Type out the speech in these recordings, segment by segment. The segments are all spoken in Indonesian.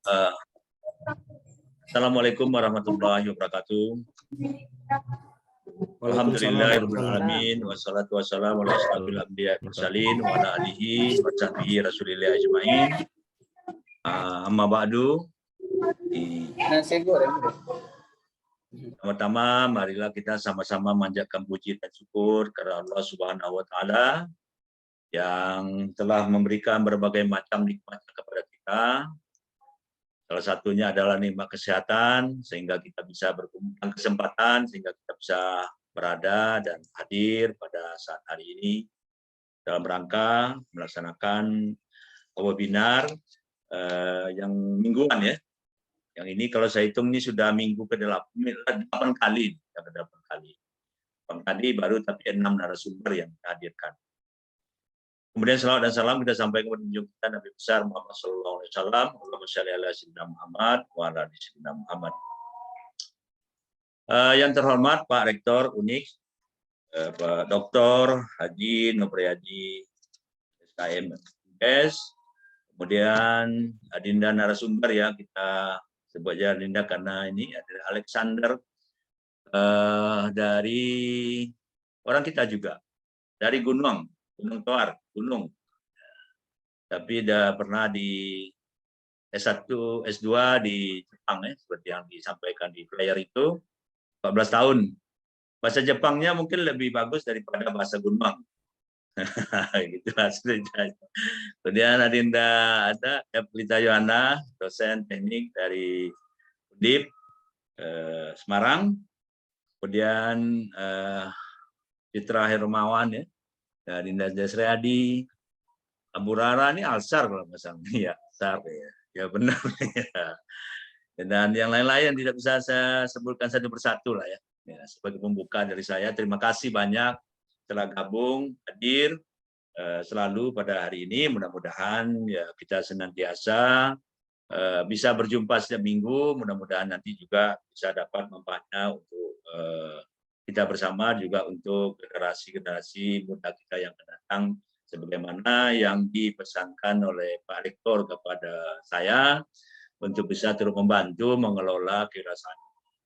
Uh, Assalamualaikum warahmatullahi wabarakatuh. Alhamdulillahirrahmanirrahim. Wassalatu wassalamu ala asyrafil anbiya'i wal mursalin wa ala alihi wa sahbihi rasulillah ajma'in. Amma ba'du. Pertama, marilah kita sama-sama manjatkan puji dan syukur kepada Allah Subhanahu wa taala yang telah memberikan berbagai macam nikmat kepada kita. Salah satunya adalah nikmat kesehatan, sehingga kita bisa berkumpul kesempatan, sehingga kita bisa berada dan hadir pada saat hari ini dalam rangka melaksanakan webinar yang mingguan ya. Yang ini kalau saya hitung ini sudah minggu ke-8 kali, ya, ke-8 kali. 8 kali baru tapi 6 narasumber yang kita hadirkan. Kemudian salawat dan salam kita sampaikan kepada junjungan kita Nabi besar Muhammad sallallahu alaihi wasallam. Allahumma shalli ala sayyidina Muhammad wa ala ali sayyidina Muhammad. Yang terhormat Pak Rektor UNIK, Pak Dr. Haji Nopriyadi SKM S, kemudian Adinda narasumber ya, kita sebut aja Adinda karena ini adalah Alexander dari orang kita juga, dari Gunung Toar, Gunung. Tapi udah pernah di S1, S2 di Jepang ya, seperti yang disampaikan di flyer itu, 14 tahun. Bahasa Jepangnya mungkin lebih bagus daripada bahasa Gunung. Gitu hasilnya. Kemudian Adinda ada Eplita Yohana, dosen teknik dari UNDIP Semarang. Kemudian Citra Hermawan ya. Dinda Desriadi, Abu Rara ini Alsar kalau nggak salah, ya Alsar ya benar ya. Dan yang lain-lain tidak bisa saya sebutkan satu persatu lah ya. Sebagai pembuka dari saya, terima kasih banyak telah gabung hadir selalu pada hari ini. Mudah-mudahan ya kita senantiasa bisa berjumpa setiap minggu. Mudah-mudahan nanti juga bisa dapat manfaatnya untuk kita bersama, juga untuk generasi-generasi muda kita yang akan datang, sebagaimana yang dipesankan oleh Pak Rektor kepada saya untuk bisa terus membantu mengelola keirasan.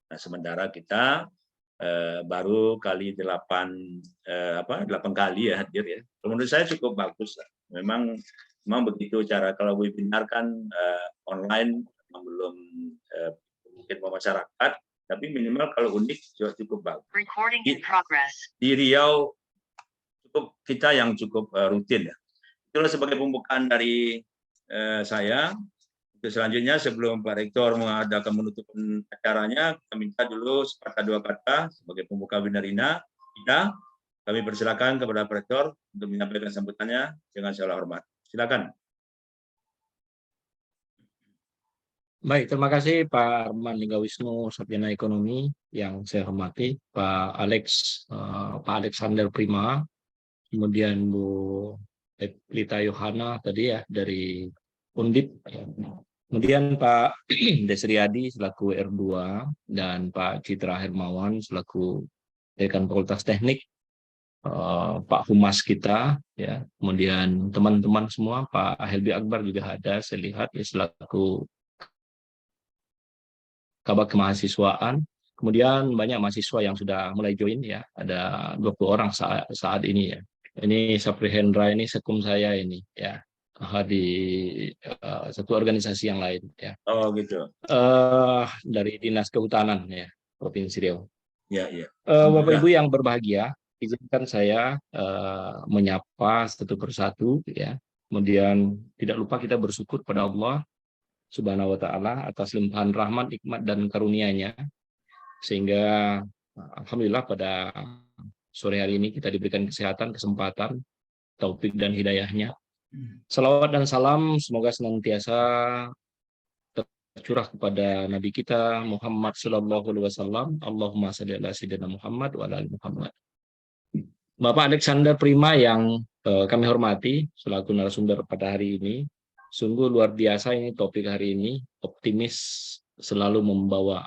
Nah, sementara kita baru kali 8 kali ya hadir ya. Menurut saya cukup bagus lah. Memang begitu cara, kalau webinar kan online belum mungkin masyarakat. Tapi minimal kalau UNIK cukup bagus. Di Riau cukup kita yang cukup rutin ya. Itulah sebagai pembukaan dari saya. Selanjutnya sebelum Pak Rektor mengadakan menutupan acaranya, kita minta dulu sepatah dua kata sebagai pembuka webinar kita. Kami persilakan kepada Pak Rektor untuk menyampaikan sambutannya dengan segala hormat. Silakan. Baik, terima kasih Pak Arman Linggawisnu, Sarjana Ekonomi yang saya hormati, Pak Alexander Prima, kemudian Bu Eplita Yohana tadi ya dari Undip, kemudian Pak Desriadi selaku R2 dan Pak Citra Hermawan selaku Dekan Fakultas Teknik, Pak Humas kita ya, kemudian teman-teman semua, Pak Helbi Akbar juga ada, saya lihat ya, selaku Kabak Kemahasiswaan. Kemudian banyak mahasiswa yang sudah mulai join ya, ada 20 orang saat ini ya. Ini Sapri Hendra ini sekum saya ini ya, di satu organisasi yang lain ya. Oh gitu. Dari Dinas Kehutanan ya, Provinsi Riau. Ya, ya. Bapak Ibu yang berbahagia, izinkan saya menyapa satu persatu ya. Kemudian tidak lupa kita bersyukur pada Allah Subhanahu wa taala atas limpahan rahmat, nikmat dan karunia-Nya, sehingga alhamdulillah pada sore hari ini kita diberikan kesehatan, kesempatan, taufik dan hidayah-Nya. Salawat dan salam semoga senantiasa tercurah kepada Nabi kita Muhammad sallallahu alaihi wasallam. Allahumma shalli ala sayyidina Muhammad wa ala ali Muhammad. Bapak Alexander Prima yang kami hormati selaku narasumber pada hari ini. Sungguh luar biasa ini topik hari ini, optimis selalu membawa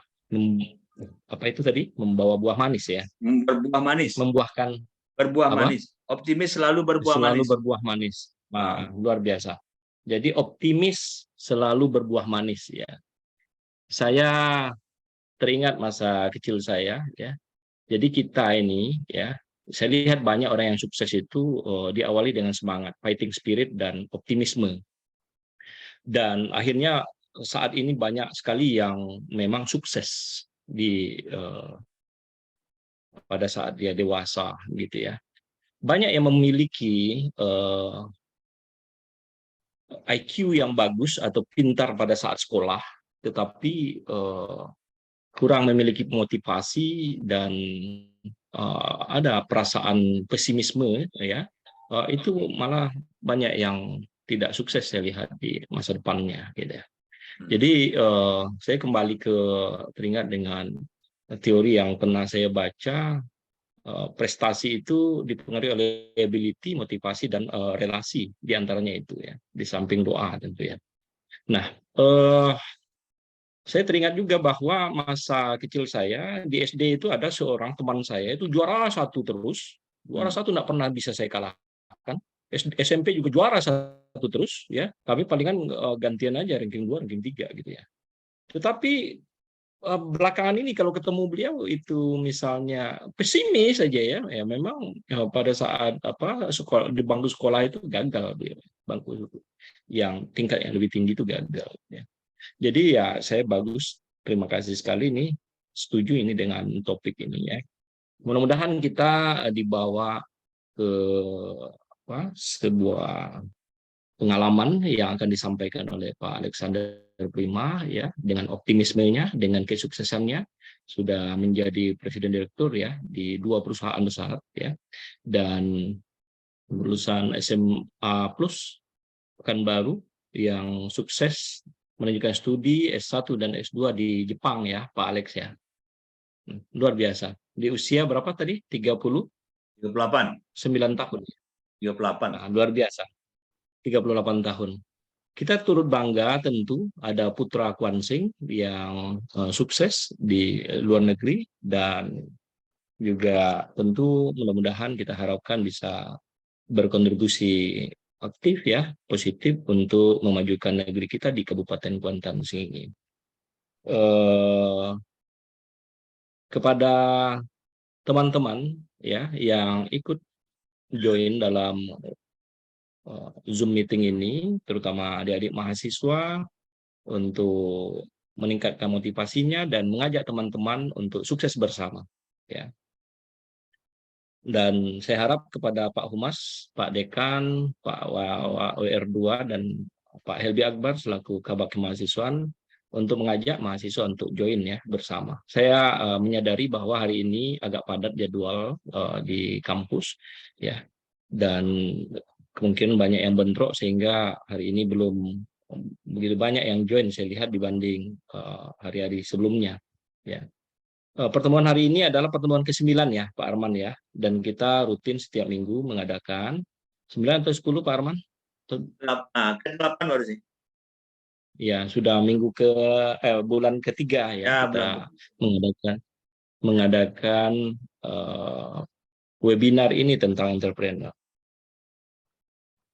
membawa buah manis ya. Berbuah manis. Membuahkan berbuah manis. Optimis selalu berbuah manis. Selalu berbuah manis. Nah, luar biasa. Jadi optimis selalu berbuah manis ya. Saya teringat masa kecil saya ya. Jadi kita ini ya, saya lihat banyak orang yang sukses itu diawali dengan semangat, fighting spirit dan optimisme. Dan akhirnya saat ini banyak sekali yang memang sukses pada saat dia dewasa gitu ya. Banyak yang memiliki IQ yang bagus atau pintar pada saat sekolah, tetapi kurang memiliki motivasi dan ada perasaan pesimisme ya. Itu malah banyak yang tidak sukses saya lihat di masa depannya gitu ya. Jadi saya kembali teringat dengan teori yang pernah saya baca, prestasi itu dipengaruhi oleh ability, motivasi, dan relasi diantaranya itu ya, di samping doa tentu ya. Nah, saya teringat juga bahwa masa kecil saya di SD itu ada seorang teman saya itu juara satu terus, juara satu nggak pernah bisa saya kalahkan. SMP juga juara satu terus ya, tapi palingan gantian aja ranking 2, ranking 3 gitu ya. Tetapi belakangan ini kalau ketemu beliau itu misalnya pesimis saja ya, ya memang pada saat sekolah di bangku sekolah itu gagal dia, bangku yang tingkat yang lebih tinggi itu gagal ya. Jadi ya saya bagus, terima kasih sekali nih, setuju ini dengan topik ini ya. Mudah-mudahan kita dibawa ke sebuah pengalaman yang akan disampaikan oleh Pak Alexander Prima ya, dengan optimismenya, dengan kesuksesannya sudah menjadi presiden direktur ya di 2 perusahaan besar ya, dan lulusan SMA Plus Pekanbaru yang sukses melanjutkan studi S1 dan S2 di Jepang ya, Pak Alex ya. Luar biasa. Di usia berapa tadi? 38. 9 tahun. 38. Nah, luar biasa. 38 tahun. Kita turut bangga tentu ada putra Kwan-Sing yang sukses di luar negeri, dan juga tentu mudah-mudahan kita harapkan bisa berkontribusi aktif ya, positif untuk memajukan negeri kita di Kabupaten Kuantan ini. Kepada teman-teman ya yang ikut join dalam Zoom meeting ini, terutama adik-adik mahasiswa, untuk meningkatkan motivasinya dan mengajak teman-teman untuk sukses bersama ya. Dan saya harap kepada Pak Humas, Pak Dekan, Pak WR2 dan Pak Helbi Akbar selaku Kabak Kemahasiswaan untuk mengajak mahasiswa untuk join ya bersama. Saya menyadari bahwa hari ini agak padat jadwal di kampus ya, dan kemungkinan banyak yang bentrok sehingga hari ini belum begitu banyak yang join saya lihat dibanding hari-hari sebelumnya ya. Pertemuan hari ini adalah pertemuan ke-9 ya Pak Arman ya, dan kita rutin setiap minggu mengadakan 9 atau 10 Pak Arman? Ke-8 baru sih. Ya, sudah bulan ketiga ya, kita mengadakan webinar ini tentang entrepreneur.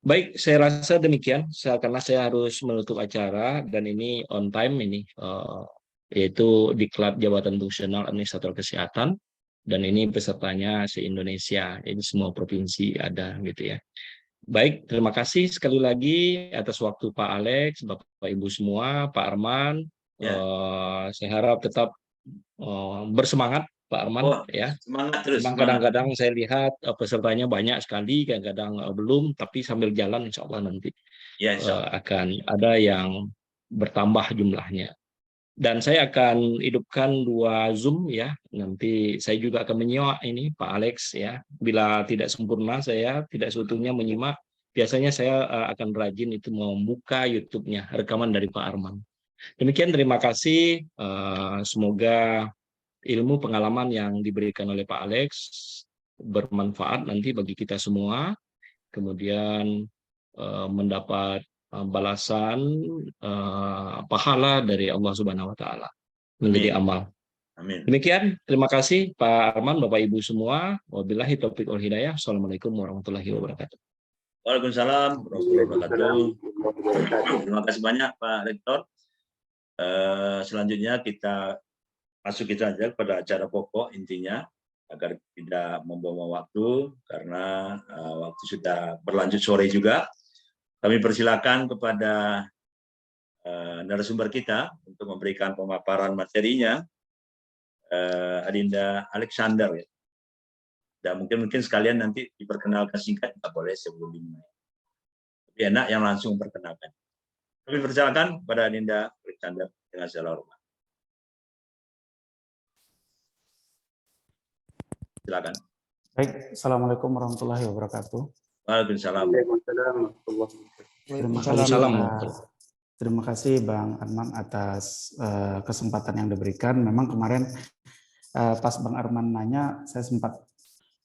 Baik, saya rasa demikian karena saya harus menutup acara dan ini on time ini, yaitu Diklat Jabatan Fungsional Administrator Kesehatan, dan ini pesertanya se-Indonesia, jadi semua provinsi ada gitu ya. Baik, terima kasih sekali lagi atas waktu Pak Alex, Bapak Ibu semua, Pak Arman. Ya. Saya harap tetap bersemangat Pak Arman ya. Semangat terus. Memang kadang-kadang saya lihat pesertanya banyak sekali, kadang-kadang belum, tapi sambil jalan insya Allah nanti ya, akan ada yang bertambah jumlahnya. Dan saya akan hidupkan 2 Zoom ya. Nanti saya juga akan menyimak ini Pak Alex ya. Bila tidak sempurna saya tidak seutuhnya menyimak. Biasanya saya akan rajin itu membuka YouTube-nya, rekaman dari Pak Arman. Demikian, terima kasih. Semoga ilmu pengalaman yang diberikan oleh Pak Alex bermanfaat nanti bagi kita semua. Kemudian mendapat balasan pahala dari Allah Subhanahu wa taala menjadi amal. Amin. Demikian, terima kasih Pak Arman, Bapak Ibu semua. Wabillahi taufiq wal hidayah. Assalamualaikum warahmatullahi wabarakatuh. Waalaikumsalam warahmatullahi wabarakatuh. Terima kasih banyak Pak Rektor. Selanjutnya kita masukin saja pada acara pokok intinya agar tidak membuang waktu karena waktu sudah berlanjut sore juga. Kami persilakan kepada narasumber kita untuk memberikan pemaparan materinya, Adinda Alexander. Ya. Dan mungkin sekalian nanti diperkenalkan singkat, nggak boleh sebelum dimulai. Tapi enak yang langsung memperkenalkan. Kami persilakan kepada Adinda Alexander dengan segala hormat. Silakan. Baik, Assalamualaikum warahmatullahi wabarakatuh. Waalaikumsalam. Terima kasih Bang Arman atas kesempatan yang diberikan. Memang kemarin pas Bang Arman nanya, saya sempat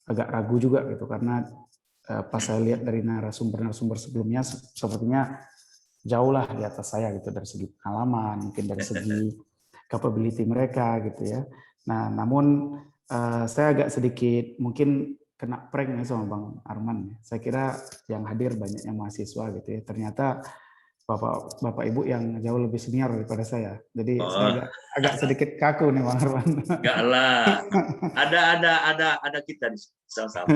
agak ragu juga gitu karena pas saya lihat dari narasumber sebelumnya sepertinya jauh lah di atas saya gitu dari segi pengalaman, mungkin dari segi capability mereka gitu ya. Nah, namun saya agak sedikit mungkin kena prank nih sama Bang Arman. Saya kira yang hadir banyaknya mahasiswa gitu ya. Ternyata Bapak Ibu yang jauh lebih senior daripada saya. Jadi saya agak sedikit kaku nih Bang Arman. Enggak lah. Ada kita di sama-sama.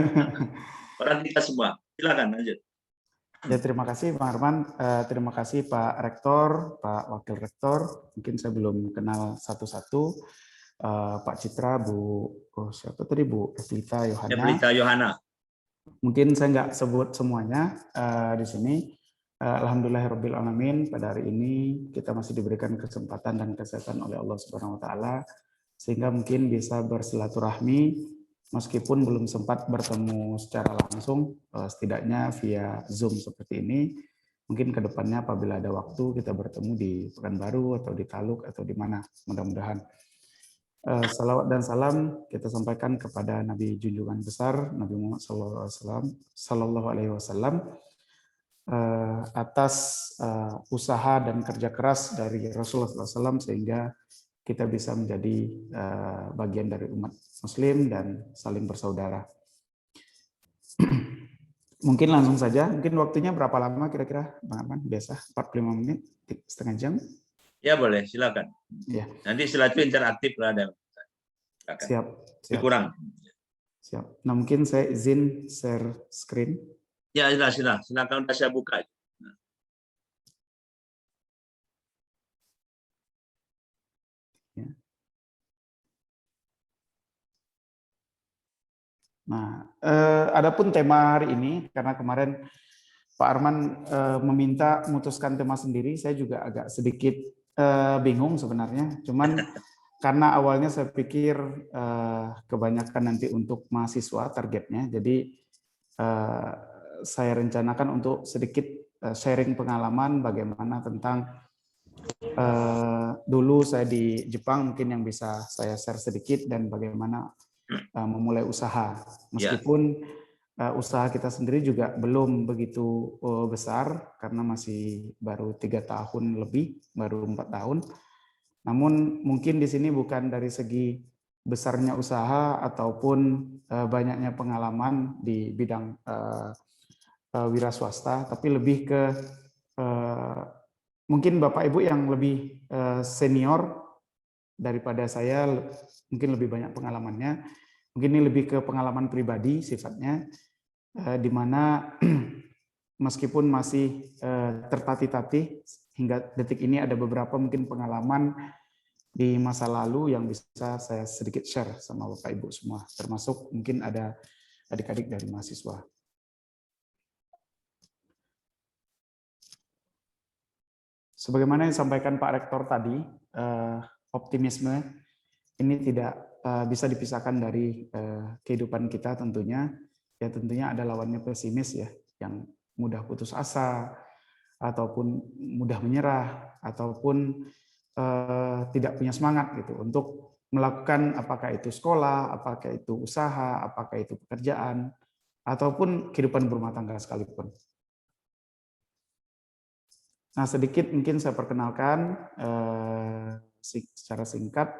Orang kita semua. Silakan lanjut. Ya, terima kasih Bang Arman. Terima kasih Pak Rektor, Pak Wakil Rektor. Mungkin saya belum kenal satu-satu. Pak Citra, siapa tadi Bu Evelita Yohana. Evelita Yohana. Mungkin saya nggak sebut semuanya di sini. Alhamdulillahirabbil alamin, pada hari ini kita masih diberikan kesempatan dan kesehatan oleh Allah Subhanahu wa taala sehingga mungkin bisa bersilaturahmi meskipun belum sempat bertemu secara langsung, setidaknya via Zoom seperti ini. Mungkin ke depannya apabila ada waktu kita bertemu di Pekanbaru atau di Taluk atau di mana, mudah-mudahan. Salawat dan salam kita sampaikan kepada Nabi junjungan besar Nabi Muhammad Sallallahu Alaihi Wasallam atas usaha dan kerja keras dari Rasulullah SAW sehingga kita bisa menjadi bagian dari umat Muslim dan saling bersaudara. Mungkin langsung saja, mungkin waktunya berapa lama kira-kira Bang Arman? Biasa 45 menit, setengah jam? Ya boleh, silakan. Ya. Nanti setelah itu interaktif lah ada. Siap. Kurang. Siap. Nah mungkin saya izin share screen. Ya silakan saya buka. Ya. Nah, adapun tema hari ini karena kemarin Pak Arman meminta memutuskan tema sendiri, saya juga agak sedikit bingung sebenarnya. Cuman karena awalnya saya pikir kebanyakan nanti untuk mahasiswa targetnya, jadi saya rencanakan untuk sedikit sharing pengalaman bagaimana tentang dulu saya di Jepang, mungkin yang bisa saya share sedikit dan bagaimana memulai usaha. Meskipun usaha kita sendiri juga belum begitu besar karena masih baru 3 tahun lebih, baru 4 tahun. Namun mungkin di sini bukan dari segi besarnya usaha ataupun banyaknya pengalaman di bidang wira swasta, tapi lebih ke mungkin Bapak Ibu yang lebih senior daripada saya, mungkin lebih banyak pengalamannya. Mungkin ini lebih ke pengalaman pribadi sifatnya, di mana meskipun masih tertatih-tatih hingga detik ini ada beberapa mungkin pengalaman di masa lalu yang bisa saya sedikit share sama Bapak Ibu semua, termasuk mungkin ada adik-adik dari mahasiswa. Sebagaimana yang disampaikan Pak Rektor tadi, optimisme ini tidak bisa dipisahkan dari kehidupan kita tentunya. Ya tentunya ada lawannya pesimis ya, yang mudah putus asa, ataupun mudah menyerah, ataupun tidak punya semangat gitu untuk melakukan apakah itu sekolah, apakah itu usaha, apakah itu pekerjaan, ataupun kehidupan berumah tangga sekalipun. Nah sedikit mungkin saya perkenalkan secara singkat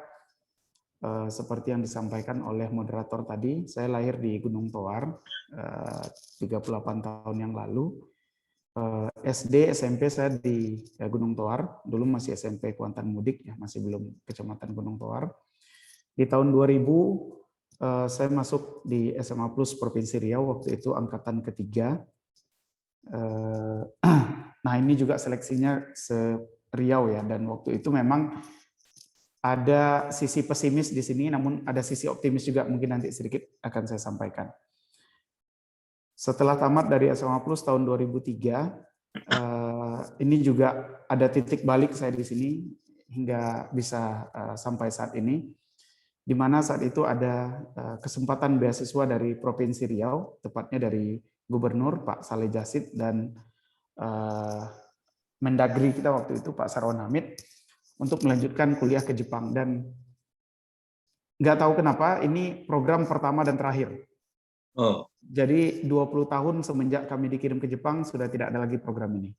seperti yang disampaikan oleh moderator tadi. Saya lahir di Gunung Towar 38 tahun yang lalu. SD, SMP saya di Gunung Toar, dulu masih SMP Kuantan Mudik ya, masih belum Kecamatan Gunung Toar. Di tahun 2000 saya masuk di SMA Plus Provinsi Riau, waktu itu angkatan ketiga. Nah ini juga seleksinya se-Riau ya, dan waktu itu memang ada sisi pesimis di sini, namun ada sisi optimis juga, mungkin nanti sedikit akan saya sampaikan. Setelah tamat dari SMA Plus tahun 2003, ini juga ada titik balik saya di sini hingga bisa sampai saat ini, di mana saat itu ada kesempatan beasiswa dari Provinsi Riau, tepatnya dari Gubernur Pak Saleh Jasid dan Mendagri kita waktu itu Pak Sarwan Hamid untuk melanjutkan kuliah ke Jepang, dan nggak tahu kenapa ini program pertama dan terakhir. Oh, Jadi 20 tahun semenjak kami dikirim ke Jepang sudah tidak ada lagi program ini.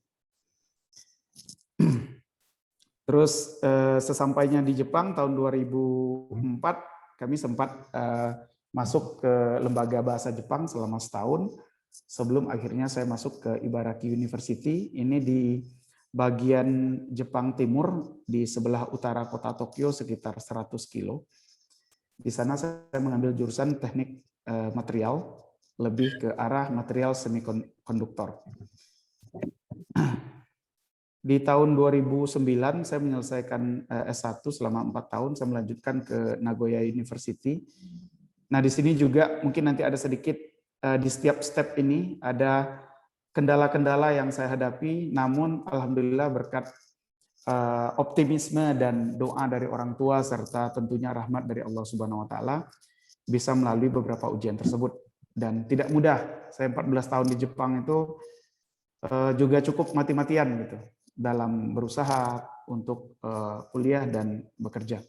Terus sesampainya di Jepang tahun 2004 kami sempat masuk ke lembaga bahasa Jepang selama setahun sebelum akhirnya saya masuk ke Ibaraki University. Ini di bagian Jepang Timur di sebelah utara kota Tokyo sekitar 100 kilo. Di sana saya mengambil jurusan teknik material, lebih ke arah material semikonduktor. Di tahun 2009 saya menyelesaikan S1 selama 4 tahun, saya melanjutkan ke Nagoya University. Nah di sini juga mungkin nanti ada sedikit di setiap step ini ada kendala-kendala yang saya hadapi, namun alhamdulillah berkat optimisme dan doa dari orang tua serta tentunya rahmat dari Allah Subhanahu wa taala bisa melalui beberapa ujian tersebut, dan tidak mudah. Saya 14 tahun di Jepang itu juga cukup mati-matian gitu dalam berusaha untuk kuliah dan bekerja.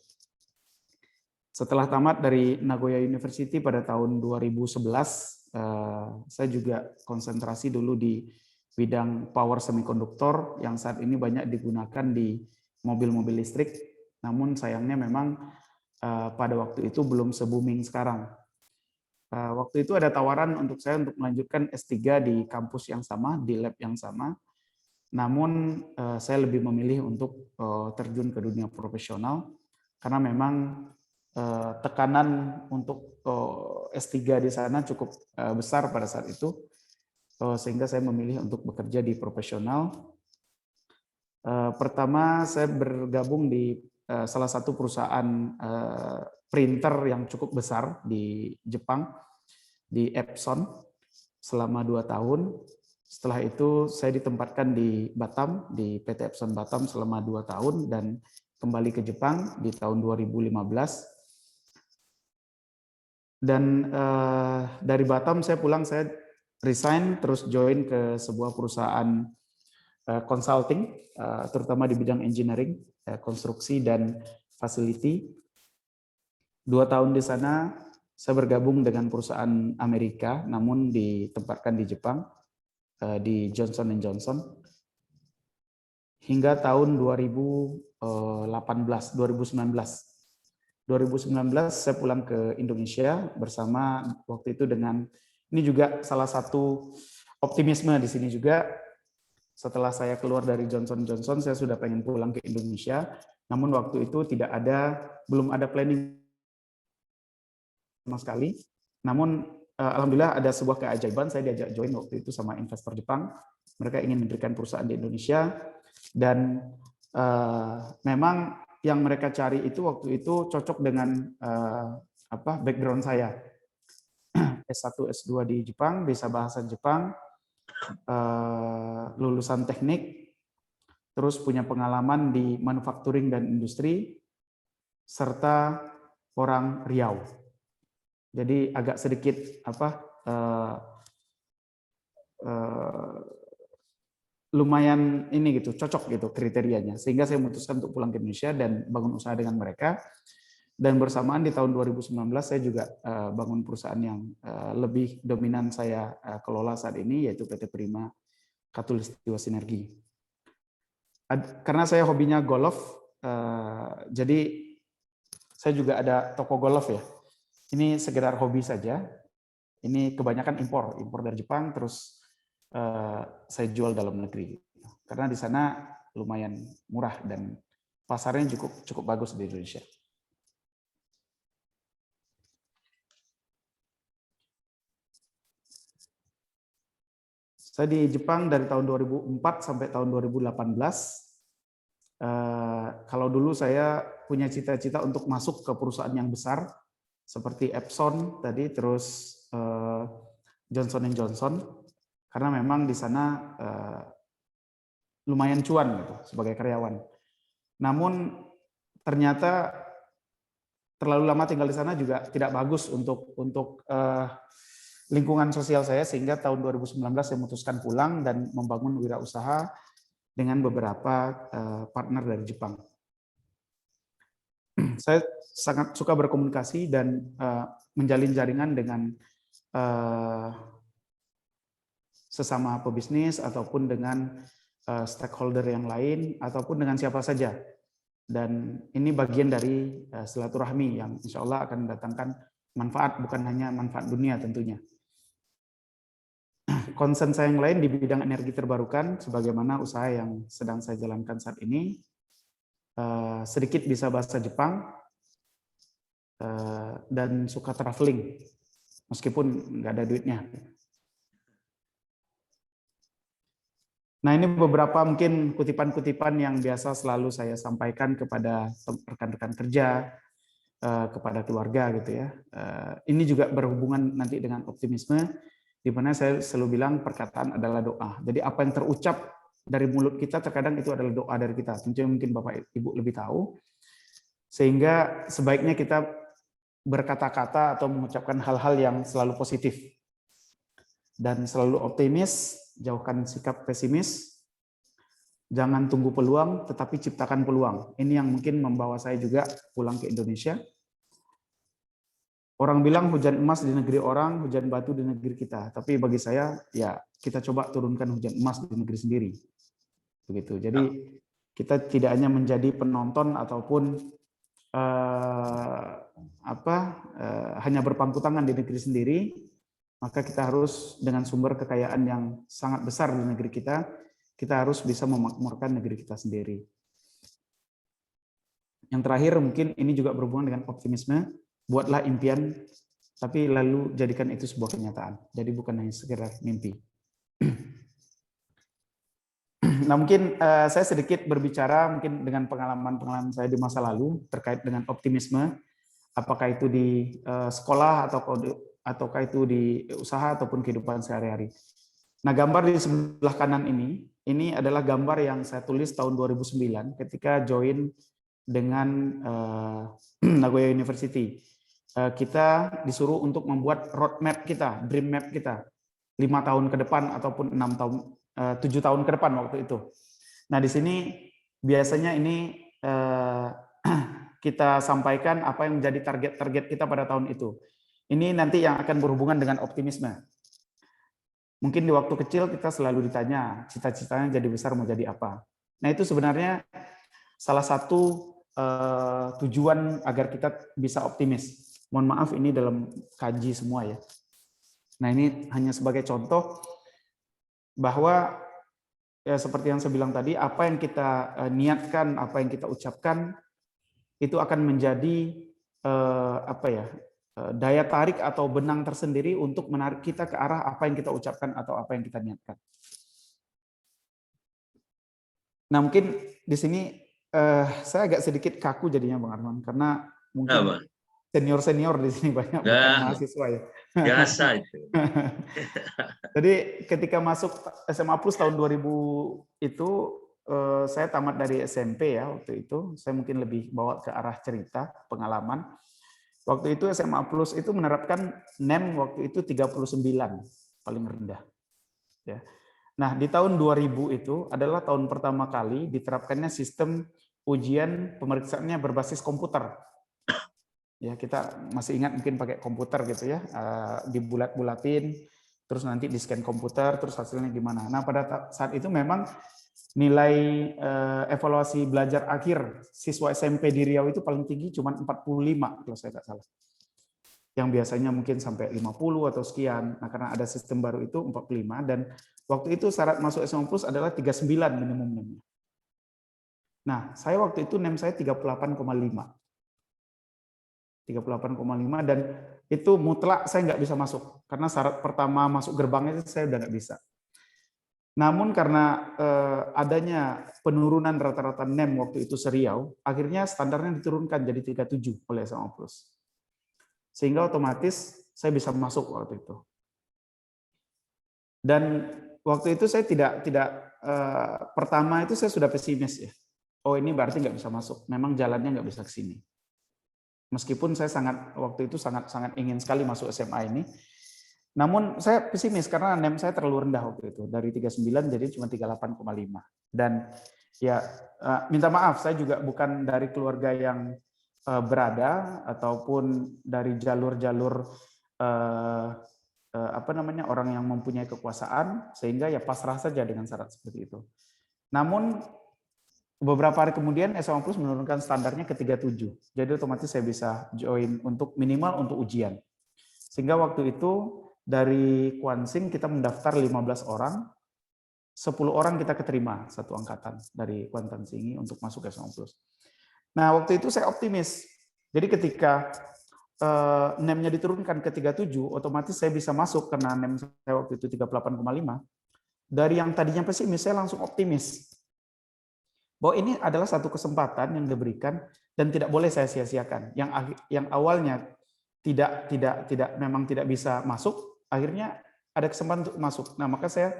Setelah tamat dari Nagoya University pada tahun 2011, saya juga konsentrasi dulu di bidang power semikonduktor yang saat ini banyak digunakan di mobil-mobil listrik. Namun sayangnya memang pada waktu itu belum se-booming sekarang. Waktu itu ada tawaran untuk saya untuk melanjutkan S3 di kampus yang sama, di lab yang sama. Namun saya lebih memilih untuk terjun ke dunia profesional karena memang tekanan untuk S3 di sana cukup besar pada saat itu, sehingga saya memilih untuk bekerja di profesional. Pertama saya bergabung di salah satu perusahaan printer yang cukup besar di Jepang, di Epson, selama 2 tahun. Setelah itu saya ditempatkan di Batam, di PT Epson Batam selama 2 tahun, dan kembali ke Jepang di tahun 2015. Dan dari Batam saya pulang, saya resign, terus join ke sebuah perusahaan consulting, terutama di bidang engineering, konstruksi dan facility. 2 tahun di sana saya bergabung dengan perusahaan Amerika, namun ditempatkan di Jepang, di Johnson & Johnson. Hingga tahun 2019 saya pulang ke Indonesia bersama waktu itu dengan, ini juga salah satu optimisme di sini juga, setelah saya keluar dari Johnson & Johnson saya sudah pengen pulang ke Indonesia, namun waktu itu belum ada planning sama sekali. Namun alhamdulillah ada sebuah keajaiban, saya diajak join waktu itu sama investor Jepang. Mereka ingin mendirikan perusahaan di Indonesia, dan memang yang mereka cari itu waktu itu cocok dengan background saya. S1, S2 di Jepang, bisa bahasa Jepang, lulusan teknik, terus punya pengalaman di manufacturing dan industri, serta orang Riau. Jadi agak sedikit lumayan ini gitu, cocok gitu kriterianya, sehingga saya memutuskan untuk pulang ke Indonesia dan bangun usaha dengan mereka. Dan bersamaan di tahun 2019 saya juga bangun perusahaan yang lebih dominan saya kelola saat ini, yaitu PT Prima Khatulistiwa Sinergi. Karena saya hobinya golf, jadi saya juga ada toko golf ya. Ini sekedar hobi saja. Ini kebanyakan impor dari Jepang, terus saya jual dalam negeri. Karena di sana lumayan murah dan pasarnya cukup bagus di Indonesia. Saya di Jepang dari tahun 2004 sampai tahun 2018. Kalau dulu saya punya cita-cita untuk masuk ke perusahaan yang besar seperti Epson tadi, terus Johnson & Johnson, karena memang di sana lumayan cuan gitu sebagai karyawan. Namun ternyata terlalu lama tinggal di sana juga tidak bagus untuk lingkungan sosial saya, sehingga tahun 2019 saya memutuskan pulang dan membangun wirausaha dengan beberapa partner dari Jepang. Saya sangat suka berkomunikasi dan menjalin jaringan dengan sesama pebisnis ataupun dengan stakeholder yang lain ataupun dengan siapa saja. Dan ini bagian dari silaturahmi yang insya Allah akan mendatangkan manfaat, bukan hanya manfaat dunia tentunya. Concern saya yang lain di bidang energi terbarukan, sebagaimana usaha yang sedang saya jalankan saat ini, sedikit bisa bahasa Jepang, dan suka traveling, meskipun nggak ada duitnya. Nah, ini beberapa mungkin kutipan-kutipan yang biasa selalu saya sampaikan kepada rekan-rekan kerja, kepada keluarga gitu ya. Ini juga berhubungan nanti dengan optimisme, di mana saya selalu bilang perkataan adalah doa. Jadi apa yang terucap dari mulut kita terkadang itu adalah doa dari kita. Tentunya mungkin Bapak Ibu lebih tahu. Sehingga sebaiknya kita berkata-kata atau mengucapkan hal-hal yang selalu positif. Dan selalu optimis, jauhkan sikap pesimis. Jangan tunggu peluang, tetapi ciptakan peluang. Ini yang mungkin membawa saya juga pulang ke Indonesia. Orang bilang hujan emas di negeri orang, hujan batu di negeri kita. Tapi bagi saya, ya kita coba turunkan hujan emas di negeri sendiri. Begitu. Jadi kita tidak hanya menjadi penonton ataupun hanya berpangku tangan di negeri sendiri, maka kita harus dengan sumber kekayaan yang sangat besar di negeri kita harus bisa memakmurkan negeri kita sendiri. Yang terakhir mungkin ini juga berhubungan dengan optimisme. Buatlah impian, tapi lalu jadikan itu sebuah kenyataan. Jadi bukan hanya sekedar mimpi. Nah, mungkin saya sedikit berbicara mungkin dengan pengalaman-pengalaman saya di masa lalu terkait dengan optimisme, apakah itu di sekolah ataukah itu di usaha ataupun kehidupan sehari-hari. Nah, gambar di sebelah kanan ini adalah gambar yang saya tulis tahun 2009 ketika join dengan Nagoya University. Kita disuruh untuk membuat roadmap kita, dream map kita, 5 tahun ke depan ataupun 7 tahun ke depan waktu itu. Nah, di sini biasanya ini kita sampaikan apa yang menjadi target-target kita pada tahun itu. Ini nanti yang akan berhubungan dengan optimisme. Mungkin di waktu kecil kita selalu ditanya, cita-citanya jadi besar mau jadi apa. Nah, itu sebenarnya salah satu tujuan agar kita bisa optimis. Mohon maaf ini dalam kanji semua ya. Nah, ini hanya sebagai contoh bahwa ya seperti yang saya bilang tadi, apa yang kita niatkan, apa yang kita ucapkan itu akan menjadi daya tarik atau benang tersendiri untuk menarik kita ke arah apa yang kita ucapkan atau apa yang kita niatkan. Nah, mungkin di sini saya agak sedikit kaku jadinya Bang Arman, karena mungkin senior di sini banyak mahasiswa ya. Biasa itu. Jadi ketika masuk SMA Plus tahun 2000 itu saya tamat dari SMP ya waktu itu. Saya mungkin lebih bawa ke arah cerita, pengalaman. Waktu itu SMA Plus itu menerapkan NEM waktu itu 39 paling rendah. Ya. Nah, di tahun 2000 itu adalah tahun pertama kali diterapkannya sistem ujian pemeriksaannya berbasis komputer. Ya, kita masih ingat mungkin pakai komputer gitu ya, dibulat-bulatin, terus nanti di scan komputer, terus hasilnya gimana. Nah, pada saat itu memang nilai evaluasi belajar akhir siswa SMP di Riau itu paling tinggi cuma 45 kalau saya tidak salah. yang biasanya mungkin sampai 50 atau sekian. Nah, karena ada sistem baru itu 45, dan waktu itu syarat masuk SMA Plus adalah 39 minimum NEM-nya. Nah, saya waktu itu NEM saya 38,5. 38,5, dan itu mutlak saya nggak bisa masuk karena syarat pertama masuk gerbangnya itu saya udah nggak bisa. Namun karena adanya penurunan rata-rata NEM waktu itu seriau, akhirnya standarnya diturunkan jadi 37 oleh SMA Plus. Sehingga otomatis saya bisa masuk waktu itu. Dan waktu itu saya tidak pertama itu saya sudah pesimis ya. Oh, ini berarti nggak bisa masuk. Memang jalannya nggak bisa ke sini. Meskipun saya waktu itu sangat ingin sekali masuk SMA ini, namun saya pesimis karena NEM saya terlalu rendah waktu itu, dari 39 jadi cuma 38,5. Dan ya minta maaf, saya juga bukan dari keluarga yang berada ataupun dari jalur-jalur orang yang mempunyai kekuasaan, sehingga ya pasrah saja dengan syarat seperti itu. Namun beberapa hari kemudian SMA Plus menurunkan standarnya ke 37. Jadi otomatis saya bisa join untuk minimal untuk ujian. Sehingga waktu itu dari Kuansing kita mendaftar 15 orang, 10 orang kita keterima satu angkatan dari Kuantan Singi untuk masuk ke SMA Plus. Nah, waktu itu saya optimis. Jadi ketika NEM-nya diturunkan ke 37, otomatis saya bisa masuk karena NEM saya waktu itu 38,5. Dari yang tadinya pesimis, saya langsung optimis bahwa ini adalah satu kesempatan yang diberikan dan tidak boleh saya sia-siakan. Yang awalnya memang tidak bisa masuk, akhirnya ada kesempatan untuk masuk. Nah, maka saya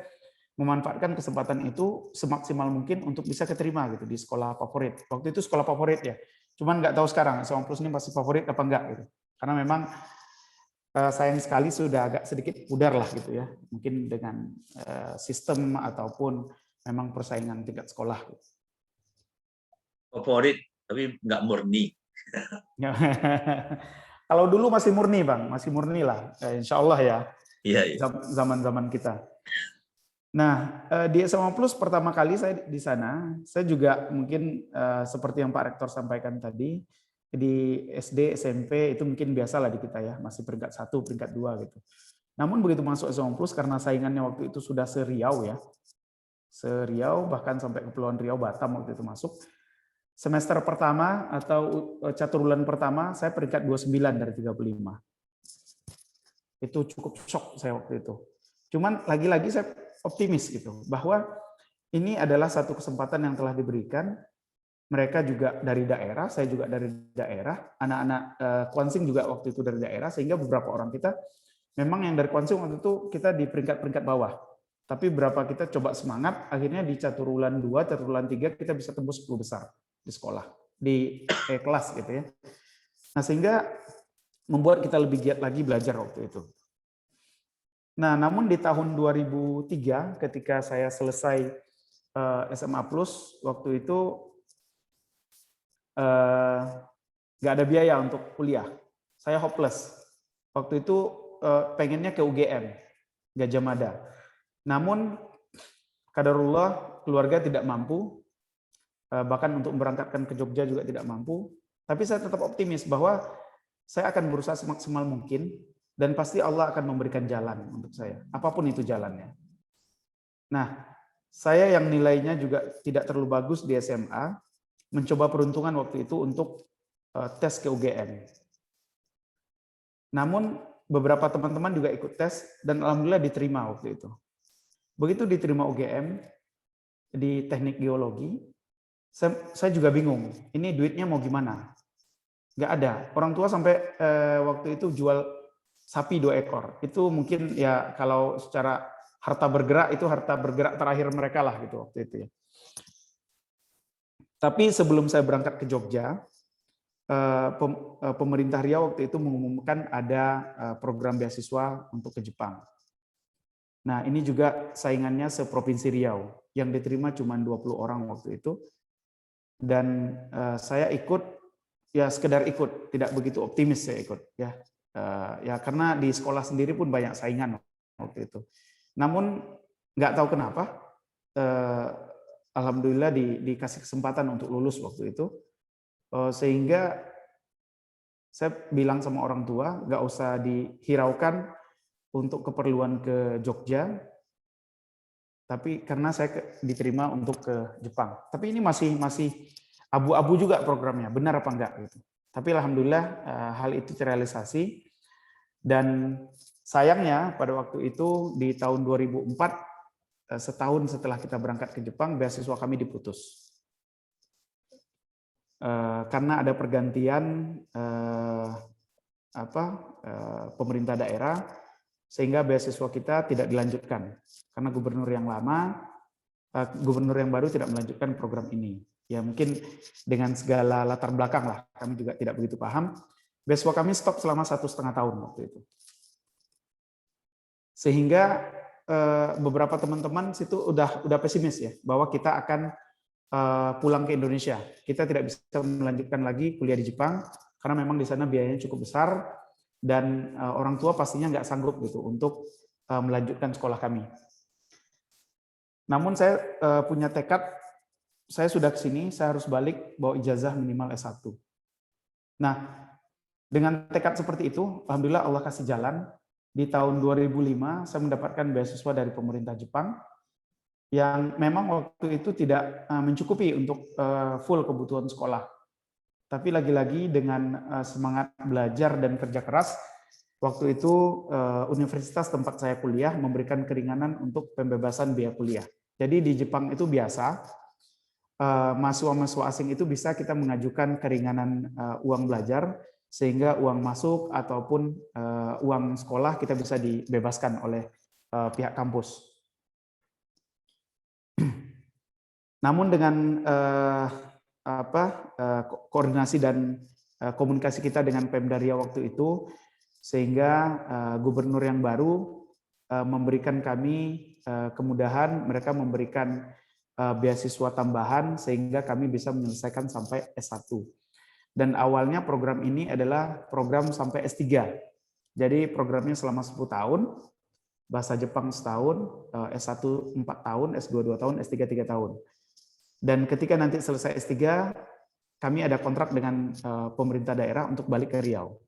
memanfaatkan kesempatan itu semaksimal mungkin untuk bisa keterima gitu di sekolah favorit. Waktu itu sekolah favorit ya. Cuman nggak tahu sekarang SMA Plus ini masih favorit apa enggak gitu. Karena memang sayang sekali sudah agak sedikit pudar lah gitu ya. Mungkin dengan sistem ataupun memang persaingan tingkat sekolah. Favorit, tapi nggak murni. Kalau dulu masih murni, Bang. Masih murni lah. Insya Allah ya. Iya. Zaman-zaman kita. Nah, di SMA Plus pertama kali saya di sana, saya juga mungkin seperti yang Pak Rektor sampaikan tadi, di SD, SMP itu mungkin biasa lah di kita ya, masih peringkat 1, peringkat 2 gitu. Namun begitu masuk SMA Plus, karena saingannya waktu itu sudah se-Riau ya, se-Riau bahkan sampai Kepulauan Riau, Batam waktu itu masuk. Semester pertama atau catur bulan pertama saya peringkat 29 dari 35. Itu cukup shock saya waktu itu. Cuman lagi-lagi saya optimis gitu bahwa ini adalah satu kesempatan yang telah diberikan. Mereka juga dari daerah, saya juga dari daerah, anak-anak Kuansing juga waktu itu dari daerah, sehingga beberapa orang kita memang yang dari Kuansing waktu itu kita di peringkat-peringkat bawah. Tapi berapa kita coba semangat, akhirnya di caturwulan 2, caturwulan 3 kita bisa tembus 10 besar di sekolah, di kelas gitu ya. Nah, sehingga membuat kita lebih giat lagi belajar waktu itu. Nah, namun di tahun 2003 ketika saya selesai SMA Plus, waktu itu nggak ada biaya untuk kuliah. Saya hopeless. Waktu itu pengennya ke UGM, Gajah Mada. Namun, qadarullah keluarga tidak mampu, bahkan untuk memberangkatkan ke Jogja juga tidak mampu. Tapi saya tetap optimis bahwa saya akan berusaha semaksimal mungkin dan pasti Allah akan memberikan jalan untuk saya, apapun itu jalannya. Nah, saya yang nilainya juga tidak terlalu bagus di SMA, mencoba peruntungan waktu itu untuk tes ke UGM. Namun beberapa teman-teman juga ikut tes dan alhamdulillah diterima waktu itu. Begitu diterima UGM di teknik geologi, saya juga bingung, ini duitnya mau gimana? Nggak ada. Orang tua sampai waktu itu jual sapi 2 ekor. Itu mungkin ya kalau secara harta bergerak, itu harta bergerak terakhir mereka lah gitu waktu itu ya. Tapi sebelum saya berangkat ke Jogja, pemerintah Riau waktu itu mengumumkan ada program beasiswa untuk ke Jepang. Nah, ini juga saingannya seprovinsi Riau, yang diterima cuma 20 orang waktu itu. Dan saya ikut, ya sekedar ikut, tidak begitu optimis saya ikut. Ya karena di sekolah sendiri pun banyak saingan waktu itu. Namun nggak tahu kenapa, alhamdulillah dikasih kesempatan untuk lulus waktu itu, sehingga saya bilang sama orang tua, nggak usah dihiraukan untuk keperluan ke Jogja, tapi karena saya diterima untuk ke Jepang. Tapi ini masih abu-abu juga programnya, benar apa enggak gitu. Tapi alhamdulillah hal itu terrealisasi, dan sayangnya pada waktu itu di tahun 2004, setahun setelah kita berangkat ke Jepang, beasiswa kami diputus. Karena ada pergantian pemerintah daerah, sehingga beasiswa kita tidak dilanjutkan karena gubernur yang baru tidak melanjutkan program ini. Ya mungkin dengan segala latar belakang lah, kami juga tidak begitu paham. Beasiswa kami stop selama 1,5 tahun waktu itu. Sehingga beberapa teman-teman situ udah pesimis ya, bahwa kita akan pulang ke Indonesia. Kita tidak bisa melanjutkan lagi kuliah di Jepang karena memang di sana biayanya cukup besar, dan orang tua pastinya nggak sanggup gitu untuk melanjutkan sekolah kami. Namun saya punya tekad, saya sudah ke sini, saya harus balik bawa ijazah minimal S1. Nah, dengan tekad seperti itu, alhamdulillah Allah kasih jalan. Di tahun 2005 saya mendapatkan beasiswa dari pemerintah Jepang yang memang waktu itu tidak mencukupi untuk full kebutuhan sekolah. Tapi lagi-lagi dengan semangat belajar dan kerja keras, waktu itu universitas tempat saya kuliah memberikan keringanan untuk pembebasan biaya kuliah. Jadi di Jepang itu biasa, mahasiswa-mahasiswa asing itu bisa kita mengajukan keringanan uang belajar, sehingga uang masuk ataupun uang sekolah kita bisa dibebaskan oleh pihak kampus. Namun dengan koordinasi dan komunikasi kita dengan Pemda Riau waktu itu, sehingga gubernur yang baru memberikan kami kemudahan, mereka memberikan beasiswa tambahan sehingga kami bisa menyelesaikan sampai S1. Dan awalnya program ini adalah program sampai S3. Jadi programnya selama 10 tahun, bahasa Jepang setahun, S1 4 tahun, S2 2 tahun, S3 3 tahun. Dan ketika nanti selesai S3, kami ada kontrak dengan pemerintah daerah untuk balik ke Riau.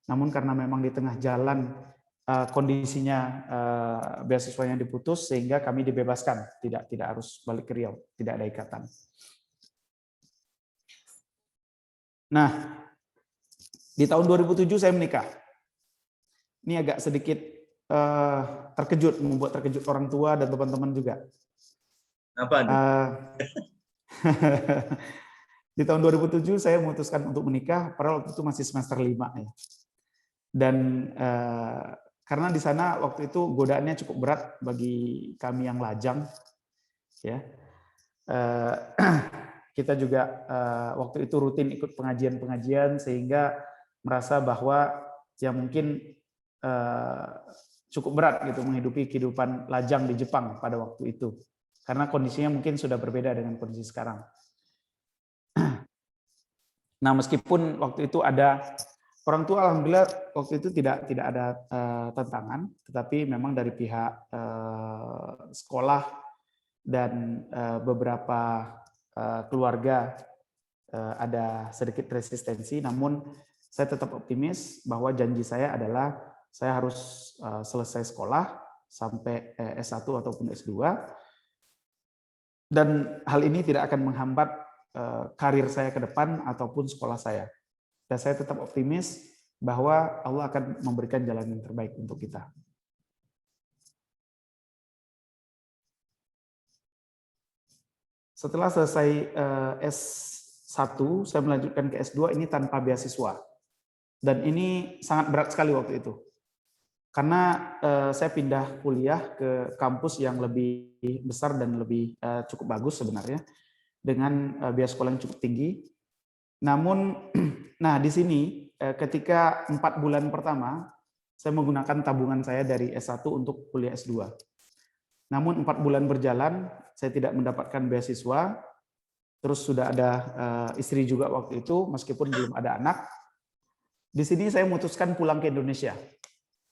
Namun karena memang di tengah jalan kondisinya beasiswanya diputus, sehingga kami dibebaskan, tidak harus balik ke Riau, tidak ada ikatan. Nah, di tahun 2007 saya menikah. Ini agak sedikit terkejut, membuat terkejut orang tua dan teman-teman juga. Apa? Di tahun 2007 saya memutuskan untuk menikah, padahal waktu itu masih semester 5 ya. Dan karena di sana waktu itu godaannya cukup berat bagi kami yang lajang, ya. Kita juga waktu itu rutin ikut pengajian-pengajian, sehingga merasa bahwa ya mungkin cukup berat gitu menghidupi kehidupan lajang di Jepang pada waktu itu, karena kondisinya mungkin sudah berbeda dengan kondisi sekarang. Nah, meskipun waktu itu ada orang tua, alhamdulillah waktu itu tidak ada tantangan, tetapi memang dari pihak sekolah dan beberapa keluarga ada sedikit resistensi. Namun saya tetap optimis bahwa janji saya adalah saya harus selesai sekolah sampai S1 ataupun S2, dan hal ini tidak akan menghambat karir saya ke depan ataupun sekolah saya. Dan saya tetap optimis bahwa Allah akan memberikan jalan yang terbaik untuk kita. Setelah selesai S1, saya melanjutkan ke S2 ini tanpa beasiswa. Dan ini sangat berat sekali waktu itu. Karena saya pindah kuliah ke kampus yang lebih besar dan lebih cukup bagus sebenarnya, dengan biaya sekolah yang cukup tinggi. Namun, nah di sini ketika 4 bulan pertama, saya menggunakan tabungan saya dari S1 untuk kuliah S2. Namun 4 bulan berjalan, saya tidak mendapatkan beasiswa. Terus sudah ada istri juga waktu itu, meskipun belum ada anak. Di sini saya memutuskan pulang ke Indonesia.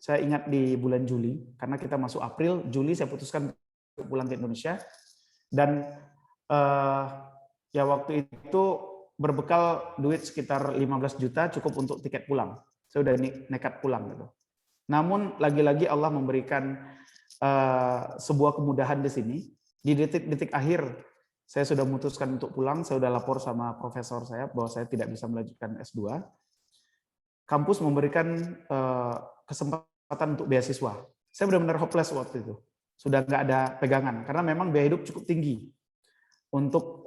Saya ingat di bulan Juli, karena kita masuk April, Juli saya putuskan pulang ke Indonesia. Dan ya waktu itu berbekal duit sekitar 15 juta cukup untuk tiket pulang. Saya udah nekat pulang gitu. Namun lagi-lagi Allah memberikan sebuah kemudahan di sini. Di detik-detik akhir saya sudah memutuskan untuk pulang, saya sudah lapor sama profesor saya bahwa saya tidak bisa melanjutkan S2. Kampus memberikan kesempatan untuk beasiswa. Saya benar-benar hopeless waktu itu. Sudah nggak ada pegangan, karena memang biaya hidup cukup tinggi. Untuk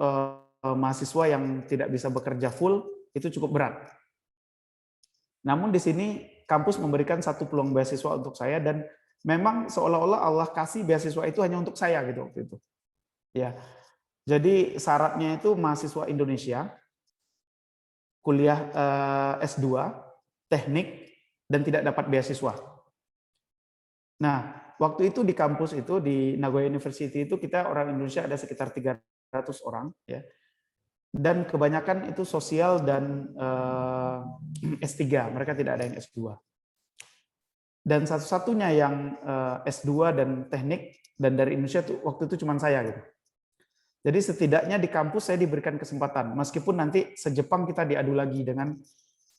mahasiswa yang tidak bisa bekerja full, itu cukup berat. Namun di sini kampus memberikan satu peluang beasiswa untuk saya, dan memang seolah-olah Allah kasih beasiswa itu hanya untuk saya gitu waktu itu. Ya. Jadi syaratnya itu mahasiswa Indonesia, kuliah S2, teknik, dan tidak dapat beasiswa. Nah, waktu itu di kampus itu, di Nagoya University itu, kita orang Indonesia ada sekitar 300 orang, ya. Dan kebanyakan itu sosial dan S3, mereka tidak ada yang S2. Dan satu-satunya yang S2 dan teknik, dan dari Indonesia tuh, waktu itu cuma saya gitu. Jadi setidaknya di kampus saya diberikan kesempatan, meskipun nanti se-Jepang kita diadu lagi dengan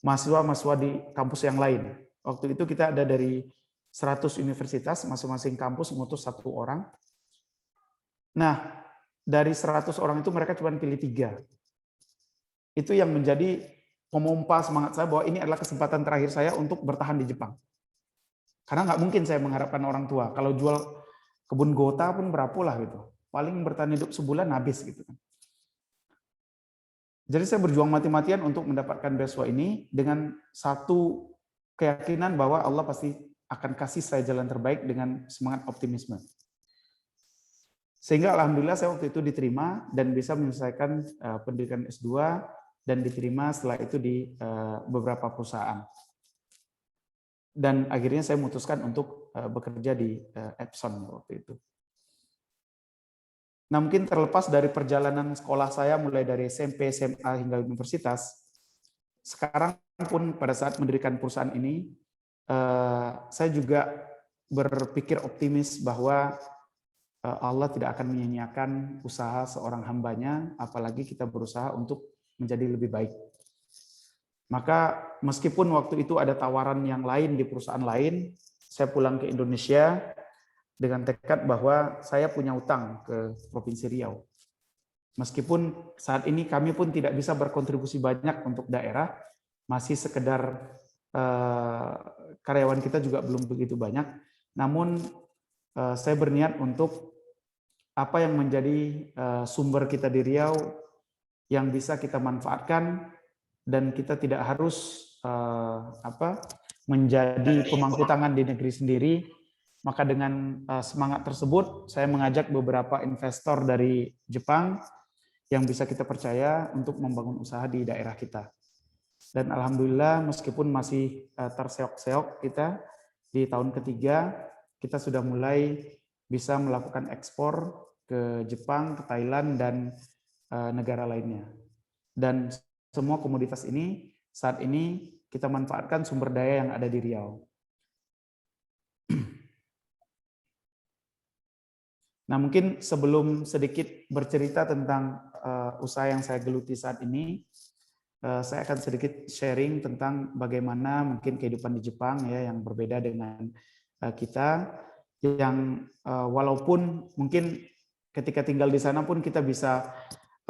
mahasiswa-mahasiswa di kampus yang lain. Waktu itu kita ada dari 100 universitas, masing-masing kampus mengutus 1 orang. Nah, dari 100 orang itu mereka cuma pilih 3. Itu yang menjadi pemompa semangat saya bahwa ini adalah kesempatan terakhir saya untuk bertahan di Jepang. Karena nggak mungkin saya mengharapkan orang tua. Kalau jual kebun gota pun berapa lah gitu. Paling bertahan hidup sebulan habis gitu kan. Jadi saya berjuang mati-matian untuk mendapatkan beasiswa ini dengan satu keyakinan bahwa Allah pasti akan kasih saya jalan terbaik dengan semangat optimisme. Sehingga alhamdulillah saya waktu itu diterima dan bisa menyelesaikan pendidikan S2 dan diterima setelah itu di beberapa perusahaan. Dan akhirnya saya memutuskan untuk bekerja di Epson waktu itu. Nah, mungkin terlepas dari perjalanan sekolah saya mulai dari SMP, SMA hingga universitas, sekarang pun pada saat mendirikan perusahaan ini, saya juga berpikir optimis bahwa Allah tidak akan menyia-nyiakan usaha seorang hambanya, apalagi kita berusaha untuk menjadi lebih baik. Maka meskipun waktu itu ada tawaran yang lain di perusahaan lain, saya pulang ke Indonesia dengan tekad bahwa saya punya utang ke Provinsi Riau. Meskipun saat ini kami pun tidak bisa berkontribusi banyak untuk daerah, masih sekedar karyawan kita juga belum begitu banyak. Namun saya berniat untuk apa yang menjadi sumber kita di Riau yang bisa kita manfaatkan, dan kita tidak harus menjadi pemangku tangan di negeri sendiri. Maka dengan semangat tersebut, saya mengajak beberapa investor dari Jepang yang bisa kita percaya untuk membangun usaha di daerah kita. Dan alhamdulillah, meskipun masih terseok-seok kita, di tahun ketiga kita sudah mulai bisa melakukan ekspor ke Jepang, ke Thailand, dan negara lainnya. Dan semua komoditas ini saat ini kita manfaatkan sumber daya yang ada di Riau. Nah, mungkin sebelum sedikit bercerita tentang usaha yang saya geluti saat ini, saya akan sedikit sharing tentang bagaimana mungkin kehidupan di Jepang ya, yang berbeda dengan kita, yang walaupun mungkin ketika tinggal di sana pun kita bisa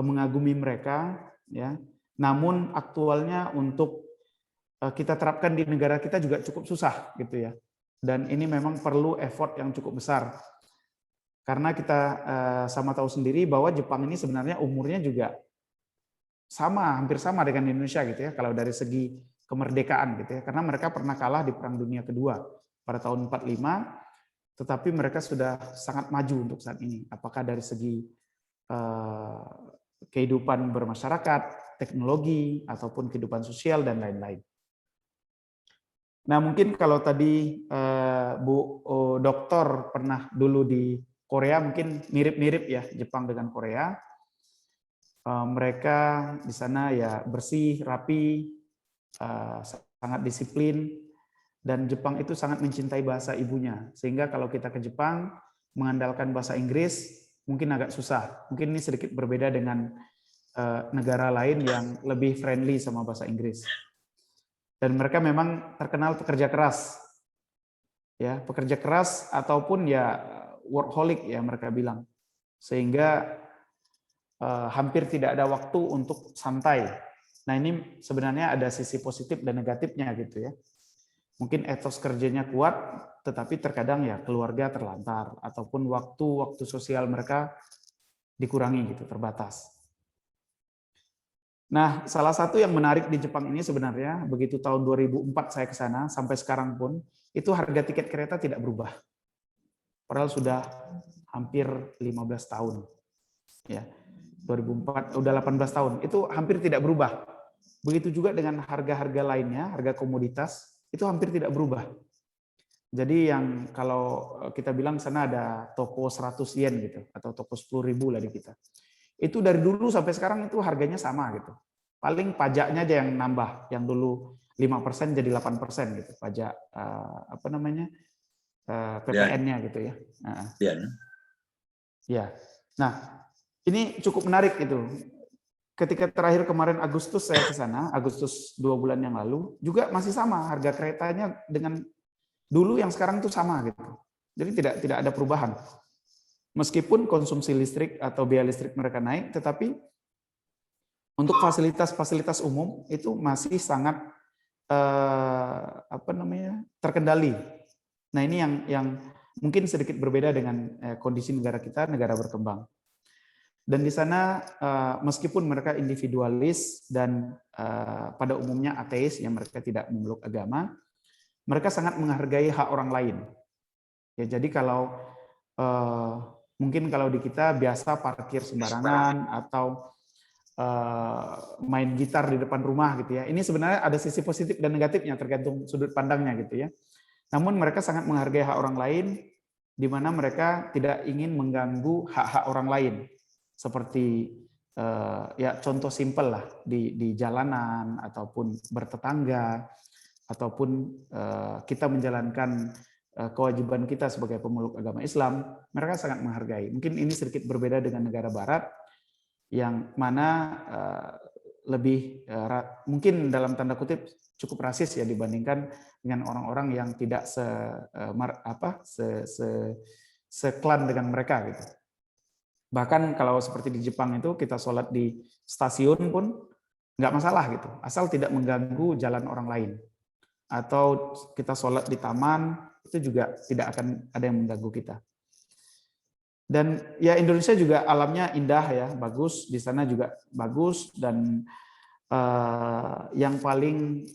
mengagumi mereka, ya. Namun aktualnya untuk kita terapkan di negara kita juga cukup susah gitu ya. Dan ini memang perlu effort yang cukup besar. Karena kita sama tahu sendiri bahwa Jepang ini sebenarnya umurnya juga sama, hampir sama dengan Indonesia gitu ya, kalau dari segi kemerdekaan gitu ya. Karena mereka pernah kalah di Perang Dunia Kedua pada tahun 45, tetapi mereka sudah sangat maju untuk saat ini. Apakah dari segi kehidupan bermasyarakat, teknologi, ataupun kehidupan sosial, dan lain-lain. Nah, mungkin kalau tadi Bu Doktor pernah dulu di Korea, mungkin mirip-mirip ya Jepang dengan Korea. Mereka di sana ya bersih, rapi, sangat disiplin, dan Jepang itu sangat mencintai bahasa ibunya. Sehingga kalau kita ke Jepang mengandalkan bahasa Inggris mungkin agak susah. Mungkin ini sedikit berbeda dengan negara lain yang lebih friendly sama bahasa Inggris. Dan mereka memang terkenal pekerja keras. Ya, pekerja keras ataupun ya workaholic ya mereka bilang. Sehingga hampir tidak ada waktu untuk santai. Nah, ini sebenarnya ada sisi positif dan negatifnya gitu ya. Mungkin etos kerjanya kuat, tetapi terkadang ya keluarga terlantar ataupun waktu sosial mereka dikurangi gitu, terbatas. Nah, salah satu yang menarik di Jepang ini sebenarnya begitu tahun 2004 saya ke sana sampai sekarang pun itu harga tiket kereta tidak berubah. Padahal sudah hampir 15 tahun. Ya. 2004 udah 18 tahun. Itu hampir tidak berubah. Begitu juga dengan harga-harga lainnya, harga komoditas itu hampir tidak berubah. Jadi yang kalau kita bilang sana ada toko 100 yen gitu atau toko 10.000 lah di kita. Itu dari dulu sampai sekarang itu harganya sama gitu. Paling pajaknya aja yang nambah, yang dulu 5% jadi 8% gitu. Pajak apa namanya? PPN-nya gitu ya. Ya. Nah, ini cukup menarik itu. Ketika terakhir kemarin Agustus saya ke sana, Agustus 2 bulan yang lalu, juga masih sama harga keretanya dengan dulu yang sekarang itu sama gitu. Jadi tidak ada perubahan. Meskipun konsumsi listrik atau biaya listrik mereka naik, tetapi untuk fasilitas-fasilitas umum itu masih sangat terkendali. Nah, ini yang mungkin sedikit berbeda dengan kondisi negara kita, negara berkembang. Dan di sana meskipun mereka individualis dan pada umumnya ateis yang mereka tidak memeluk agama, mereka sangat menghargai hak orang lain. Ya, jadi kalau mungkin kalau di kita biasa parkir sembarangan atau main gitar di depan rumah gitu ya. Ini sebenarnya ada sisi positif dan negatifnya tergantung sudut pandangnya gitu ya. Namun mereka sangat menghargai hak orang lain di mana mereka tidak ingin mengganggu hak-hak orang lain. Seperti ya contoh simpel lah di jalanan ataupun bertetangga ataupun kita menjalankan kewajiban kita sebagai pemeluk agama Islam, mereka sangat menghargai. Mungkin ini sedikit berbeda dengan negara Barat yang mana lebih mungkin dalam tanda kutip cukup rasis ya dibandingkan dengan orang-orang yang tidak seklan dengan mereka gitu. Bahkan kalau seperti di Jepang itu kita sholat di stasiun pun nggak masalah gitu, asal tidak mengganggu jalan orang lain. Atau kita sholat di taman itu juga tidak akan ada yang mengganggu kita. Dan ya Indonesia juga alamnya indah ya, bagus, di sana juga bagus dan yang paling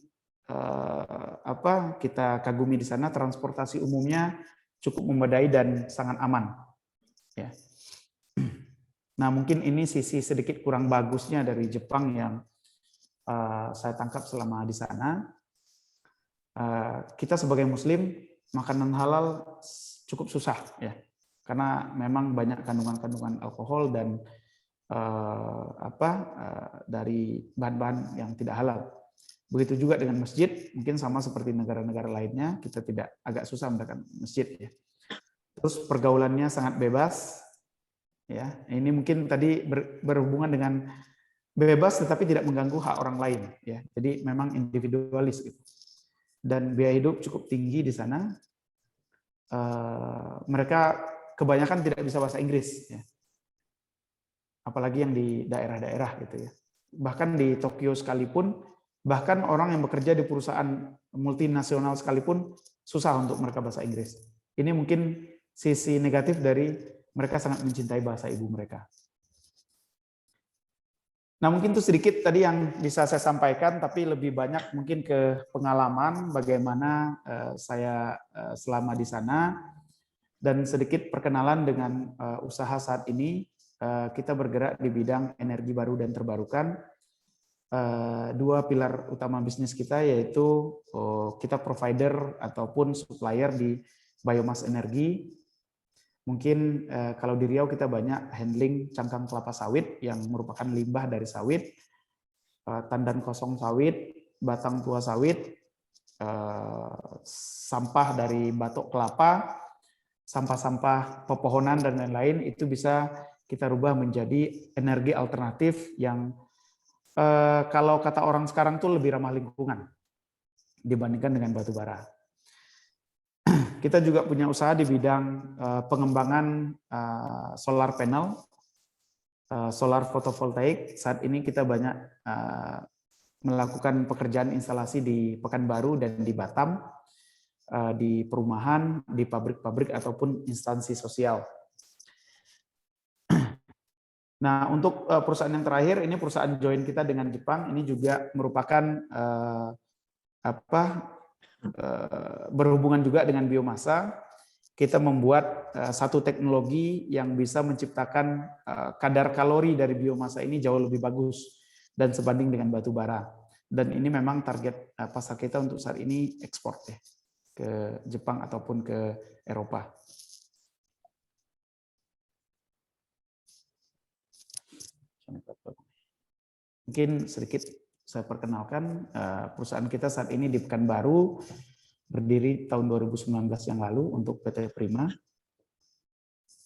kita kagumi di sana transportasi umumnya cukup memadai dan sangat aman. Ya. Nah, mungkin ini sisi sedikit kurang bagusnya dari Jepang yang saya tangkap selama di sana. Kita sebagai Muslim makanan halal cukup susah ya, karena memang banyak kandungan-kandungan alkohol dan dari bahan-bahan yang tidak halal. Begitu juga dengan masjid, mungkin sama seperti negara-negara lainnya, kita agak susah mendapatkan masjid ya. Terus pergaulannya sangat bebas. Ya, ini mungkin tadi berhubungan dengan bebas tetapi tidak mengganggu hak orang lain ya. Jadi memang individualis gitu. Dan biaya hidup cukup tinggi di sana. Mereka kebanyakan tidak bisa bahasa Inggris ya. Apalagi yang di daerah-daerah gitu ya. Bahkan di Tokyo sekalipun, bahkan orang yang bekerja di perusahaan multinasional sekalipun susah untuk mereka bahasa Inggris. Ini mungkin sisi negatif dari mereka sangat mencintai bahasa ibu mereka. Nah, mungkin itu sedikit tadi yang bisa saya sampaikan, tapi lebih banyak mungkin ke pengalaman bagaimana saya selama di sana, dan sedikit perkenalan dengan usaha saat ini. Kita bergerak di bidang energi baru dan terbarukan. Dua pilar utama bisnis kita yaitu kita provider ataupun supplier di biomass energi. Mungkin kalau di Riau kita banyak handling cangkang kelapa sawit yang merupakan limbah dari sawit, tandan kosong sawit, batang tua sawit, sampah dari batok kelapa, sampah-sampah pepohonan dan lain-lain itu bisa kita rubah menjadi energi alternatif yang kalau kata orang sekarang tuh lebih ramah lingkungan dibandingkan dengan batu bara. Kita juga punya usaha di bidang pengembangan solar panel, solar fotovoltaik. Saat ini kita banyak melakukan pekerjaan instalasi di Pekanbaru dan di Batam, di perumahan, di pabrik-pabrik ataupun instansi sosial. Nah, untuk perusahaan yang terakhir, ini perusahaan joint kita dengan Jepang, ini juga merupakan berhubungan juga dengan biomasa. Kita membuat satu teknologi yang bisa menciptakan kadar kalori dari biomasa ini jauh lebih bagus dan sebanding dengan batu bara. Dan ini memang target pasar kita untuk saat ini ekspor ya, ke Jepang ataupun ke Eropa. Mungkin sedikit saya perkenalkan, perusahaan kita saat ini di Pekanbaru, berdiri tahun 2019 yang lalu untuk PT Prima.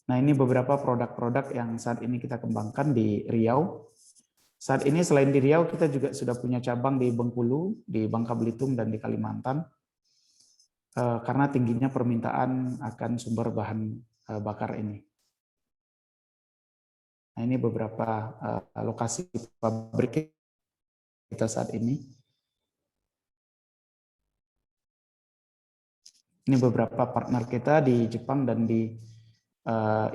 Nah, ini beberapa produk-produk yang saat ini kita kembangkan di Riau. Saat ini selain di Riau, kita juga sudah punya cabang di Bengkulu, di Bangka Belitung, dan di Kalimantan. Karena tingginya permintaan akan sumber bahan bakar ini. Nah, ini beberapa lokasi pabrik kita saat ini. Ini beberapa partner kita di Jepang dan di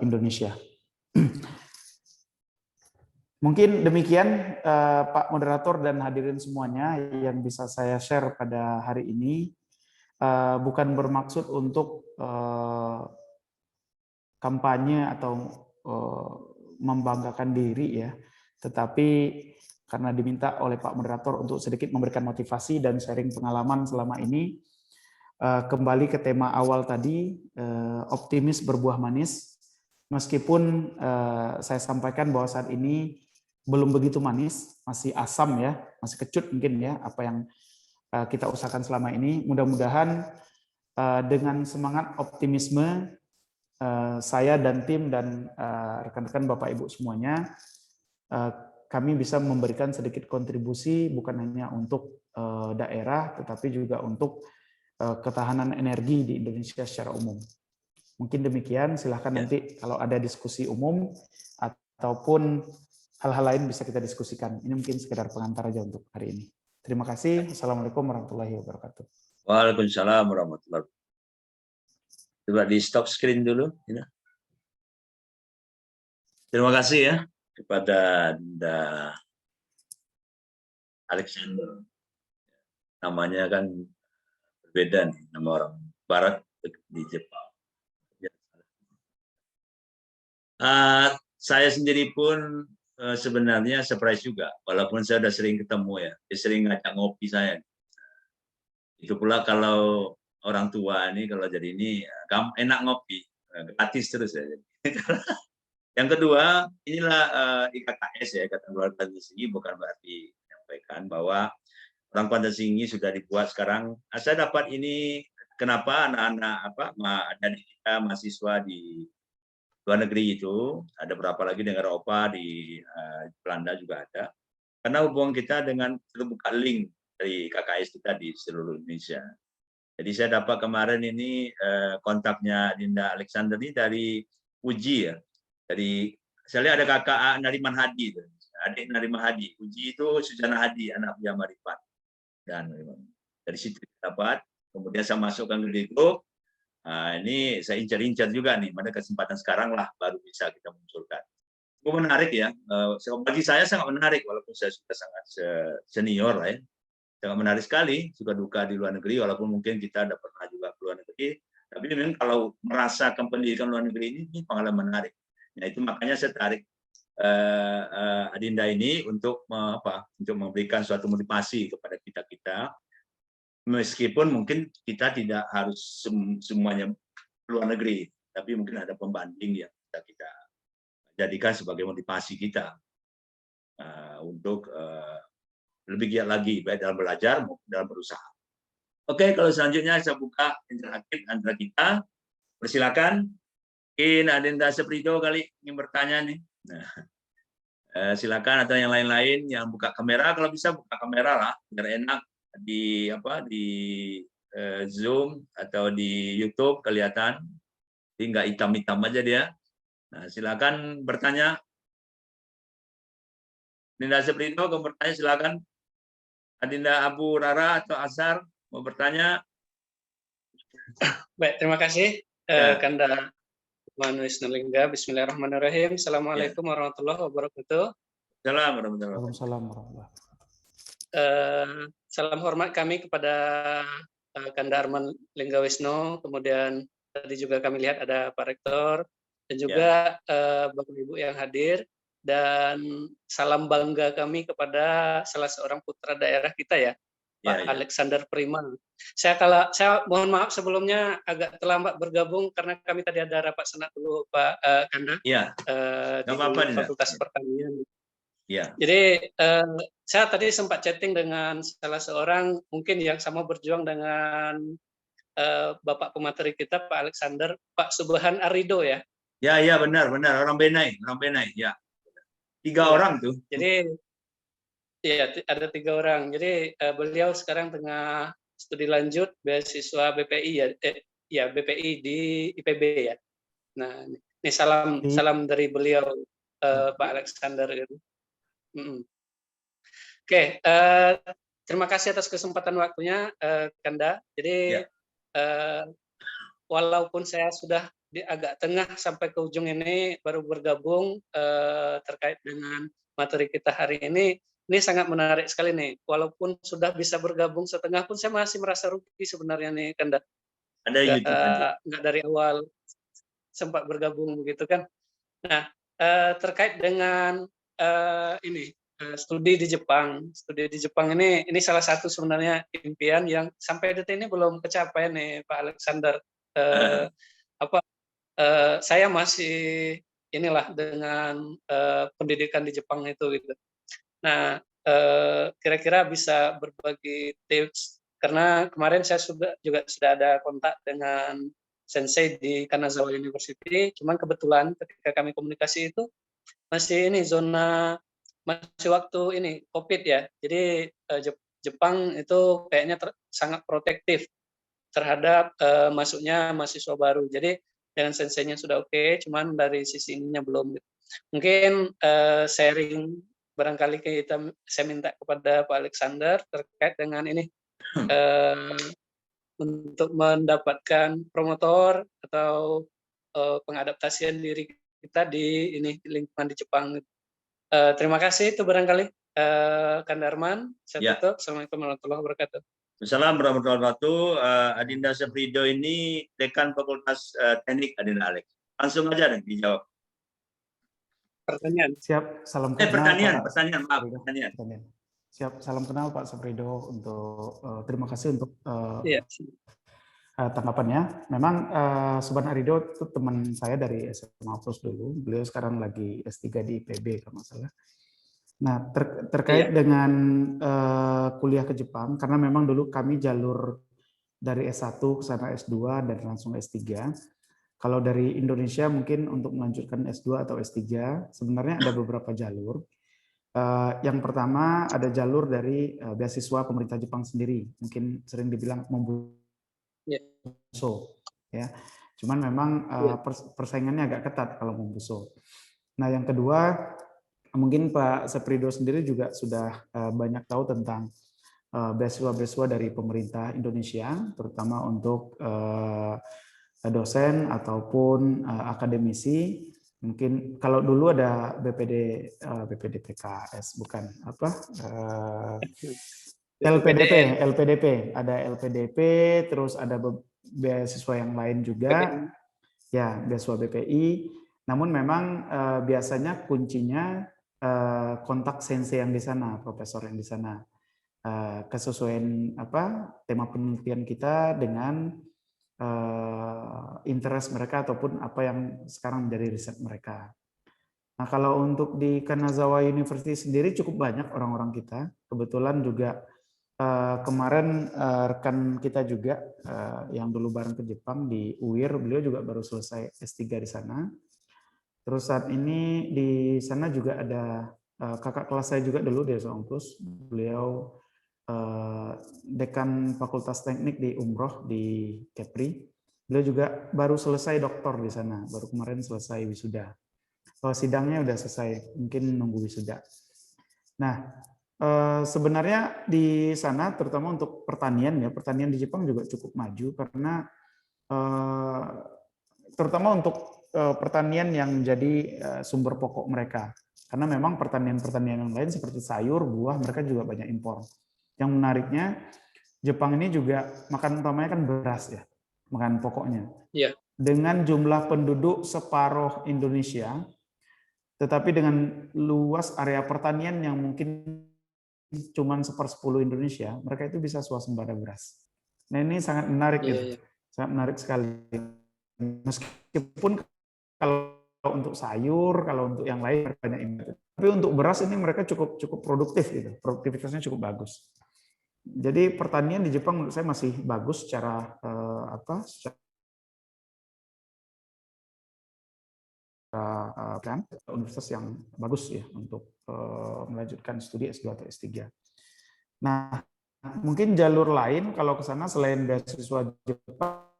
Indonesia. Mungkin demikian Pak Moderator dan hadirin semuanya yang bisa saya share pada hari ini. Bukan bermaksud untuk kampanye atau membanggakan diri ya, tetapi karena diminta oleh Pak Moderator untuk sedikit memberikan motivasi dan sharing pengalaman selama ini, kembali ke tema awal tadi, optimis berbuah manis. Meskipun saya sampaikan bahwa saat ini belum begitu manis, masih asam ya, masih kecut mungkin ya apa yang kita usahakan selama ini. Mudah-mudahan dengan semangat optimisme saya dan tim dan rekan-rekan Bapak Ibu semuanya, kami bisa memberikan sedikit kontribusi bukan hanya untuk daerah, tetapi juga untuk ketahanan energi di Indonesia secara umum. Mungkin demikian, silahkan nanti kalau ada diskusi umum ataupun hal-hal lain bisa kita diskusikan. Ini mungkin sekedar pengantar aja untuk hari ini. Terima kasih. Assalamualaikum warahmatullahi wabarakatuh. Waalaikumsalam warahmatullahi wabarakatuh. Coba di stop screen dulu. Terima kasih ya kepada Dinda Alexander. Namanya kan berbeda nih, nama orang Barat di Jepang. Saya sendiri pun sebenarnya surprise juga, walaupun saya sudah sering ketemu ya, dia sering ngajak ngopi saya. Itu pula kalau orang tua ini kalau jadi ini enak ngopi, gratis terus ya. Yang kedua, inilah IKKS ya, Ikatan Keluarga Pantasinggi, bukan berarti menyampaikan bahwa orang Pantasinggi sudah dibuat sekarang. Saya dapat ini kenapa anak-anak adik kita mahasiswa di luar negeri itu, ada berapa lagi di Eropa, di Belanda juga ada. Karena hubungan kita dengan terbuka link dari KKS kita di seluruh Indonesia. Jadi saya dapat kemarin ini kontaknya Dinda Alexander ini dari Uji ya. Dari saya lihat ada kakak Nariman Hadi, adik Nariman Hadi. Uji itu Sujana Hadi, anak Buya Marifat. Dan dari situ dapat, kemudian saya masukkan ke grup. Nah, ini saya incar-incar juga nih, pada kesempatan sekarang lah baru bisa kita munculkan. Cukup menarik ya, bagi saya sangat menarik walaupun saya sudah sangat senior lah ya. Sangat menarik sekali, suka duka di luar negeri, walaupun mungkin kita ada pernah juga ke luar negeri. Tapi memang kalau merasakan pendidikan luar negeri ini pengalaman menarik. Nah itu makanya saya tarik Adinda ini untuk memberikan suatu motivasi kepada kita, meskipun mungkin kita tidak harus semuanya luar negeri, tapi mungkin ada pembanding yang bisa kita jadikan sebagai motivasi kita untuk lebih giat lagi, baik dalam belajar maupun dalam berusaha. Oke, kalau selanjutnya saya buka interaktif antara kita. Persilakan. Mungkin Adinda Seprido kali ingin bertanya nih. Nah, silakan atau yang lain-lain yang buka kamera, kalau bisa buka kamera lah biar enak di Zoom atau di YouTube kelihatan, jadi nggak hitam-hitam aja dia. Nah, silakan bertanya. Adinda Seprino mau bertanya, silakan. Adinda Abu Rara atau Azhar mau bertanya. Baik, terima kasih Kanda Wisnulingga. Bismillahirrahmanirrahim. Assalamualaikum warahmatullahi wabarakatuh. Assalamualaikum warahmatullahi wabarakatuh. Waalaikumsalam warahmatullahi. Salam hormat kami kepada Kanda Arman Linggawisno, kemudian tadi juga kami lihat ada Pak Rektor, dan juga Bapak Ibu yang hadir, dan salam bangga kami kepada salah seorang putra daerah kita ya, Pak Alexander Prima. Saya mohon maaf sebelumnya agak terlambat bergabung karena kami tadi ada rapat senat dulu Pak Kanda di Fakultas Pertanian. Ya. Jadi saya tadi sempat chatting dengan salah seorang mungkin yang sama berjuang dengan Bapak pemateri kita Pak Alexander, Pak Subhan Arido ya. Ya benar orang Benai ya. 3 orang tuh. Jadi ya ada 3 orang. Jadi beliau sekarang tengah studi lanjut beasiswa BPI ya, BPI di IPB ya. Nah, ini salam dari beliau Pak Alexander gitu. Oke, terima kasih atas kesempatan waktunya Kanda. Jadi walaupun saya sudah di agak tengah sampai ke ujung ini baru bergabung terkait dengan materi kita hari ini sangat menarik sekali nih. Walaupun sudah bisa bergabung setengah pun saya masih merasa rugi sebenarnya nih Kanda. Nggak dari awal sempat bergabung begitu kan. Nah, terkait dengan studi di Jepang. Studi di Jepang ini salah satu sebenarnya impian yang sampai detik ini belum kecapai nih Pak Alexander. Saya masih dengan pendidikan di Jepang itu gitu. Nah, kira-kira bisa berbagi tips karena kemarin saya juga sudah ada kontak dengan sensei di Kanazawa University, cuman kebetulan ketika kami komunikasi itu masih masih waktu COVID ya. Jadi Jepang itu kayaknya sangat protektif terhadap masuknya mahasiswa baru. Jadi dengan senseinya sudah oke, cuman dari sisi ininya belum. Mungkin sharing barangkali saya minta kepada Pak Alexander terkait dengan untuk mendapatkan promotor atau pengadaptasian diri kita di lingkungan di Jepang. Terima kasih itu barangkali Kanda Arman. Saya tutup. Assalamualaikum warahmatullahi wabarakatuh. Assalamualaikum warahmatullahi wabarakatuh. Adinda Seprido ini Dekan Fakultas Teknik Adinda Alex. Langsung aja nih dijawab. Pertanyaan. Siap, salam kenal. Pertanyaan. Siap, salam kenal Pak Seprido untuk terima kasih untuk tanggapannya. Memang Subhan Arido itu teman saya dari SMA Plus dulu. Beliau sekarang lagi S3 di IPB kalau nggak salah. Nah, terkait dengan kuliah ke Jepang, karena memang dulu kami jalur dari S1 ke sana S2 dan langsung S3. Kalau dari Indonesia mungkin untuk melanjutkan S2 atau S3, sebenarnya ada beberapa jalur. Yang pertama ada jalur dari beasiswa pemerintah Jepang sendiri, mungkin sering dibilang Mombuso. Ya. Cuman memang persaingannya agak ketat kalau Mombuso. Nah, yang kedua, mungkin Pak Seprido sendiri juga sudah banyak tahu tentang beasiswa-beasiswa dari pemerintah Indonesia, terutama untuk dosen ataupun akademisi. Mungkin kalau dulu ada BPDPKS, bukan apa? LPDP, ada LPDP, terus ada beasiswa yang lain juga, ya beasiswa BPI. Namun memang biasanya kuncinya kontak sensei yang di sana, profesor yang di sana, kesesuaian tema penelitian kita dengan interest mereka ataupun apa yang sekarang menjadi riset mereka. Nah, kalau untuk di Kanazawa University sendiri cukup banyak orang-orang kita. Kebetulan juga kemarin rekan kita juga yang dulu bareng ke Jepang di UIR, beliau juga baru selesai S3 di sana. Terus saat ini di sana juga ada kakak kelas saya juga dulu di Onklus. Beliau dekan Fakultas Teknik di Umroh di Kepri. Beliau juga baru selesai doktor di sana, baru kemarin selesai wisuda. Sidangnya udah selesai, mungkin nunggu wisuda. Nah, sebenarnya di sana terutama untuk pertanian ya, pertanian di Jepang juga cukup maju karena terutama untuk pertanian yang menjadi sumber pokok mereka. Karena memang pertanian-pertanian yang lain seperti sayur, buah, mereka juga banyak impor. Yang menariknya, Jepang ini juga makan utamanya kan beras ya, makan pokoknya. Iya. Dengan jumlah penduduk separuh Indonesia, tetapi dengan luas area pertanian yang mungkin cuma 1/10 Indonesia, mereka itu bisa swasembada beras. Nah ini sangat menarik gitu, sangat menarik sekali. Meskipun kalau untuk sayur, kalau untuk yang lain banyak impor. Tapi untuk beras ini mereka cukup produktif gitu, produktivitasnya cukup bagus. Jadi pertanian di Jepang menurut saya masih bagus secara kan universitas yang bagus ya untuk melanjutkan studi S2 atau S3. Nah, mungkin jalur lain kalau ke sana selain beasiswa Jepang,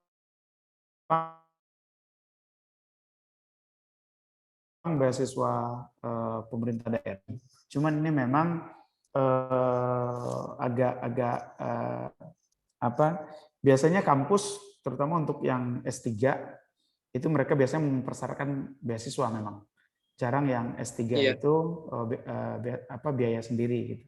beasiswa pemerintah daerah. Cuman ini memang agak biasanya kampus terutama untuk yang S3 itu mereka biasanya mempersyaratkan beasiswa memang. Jarang yang S3 itu biaya sendiri gitu.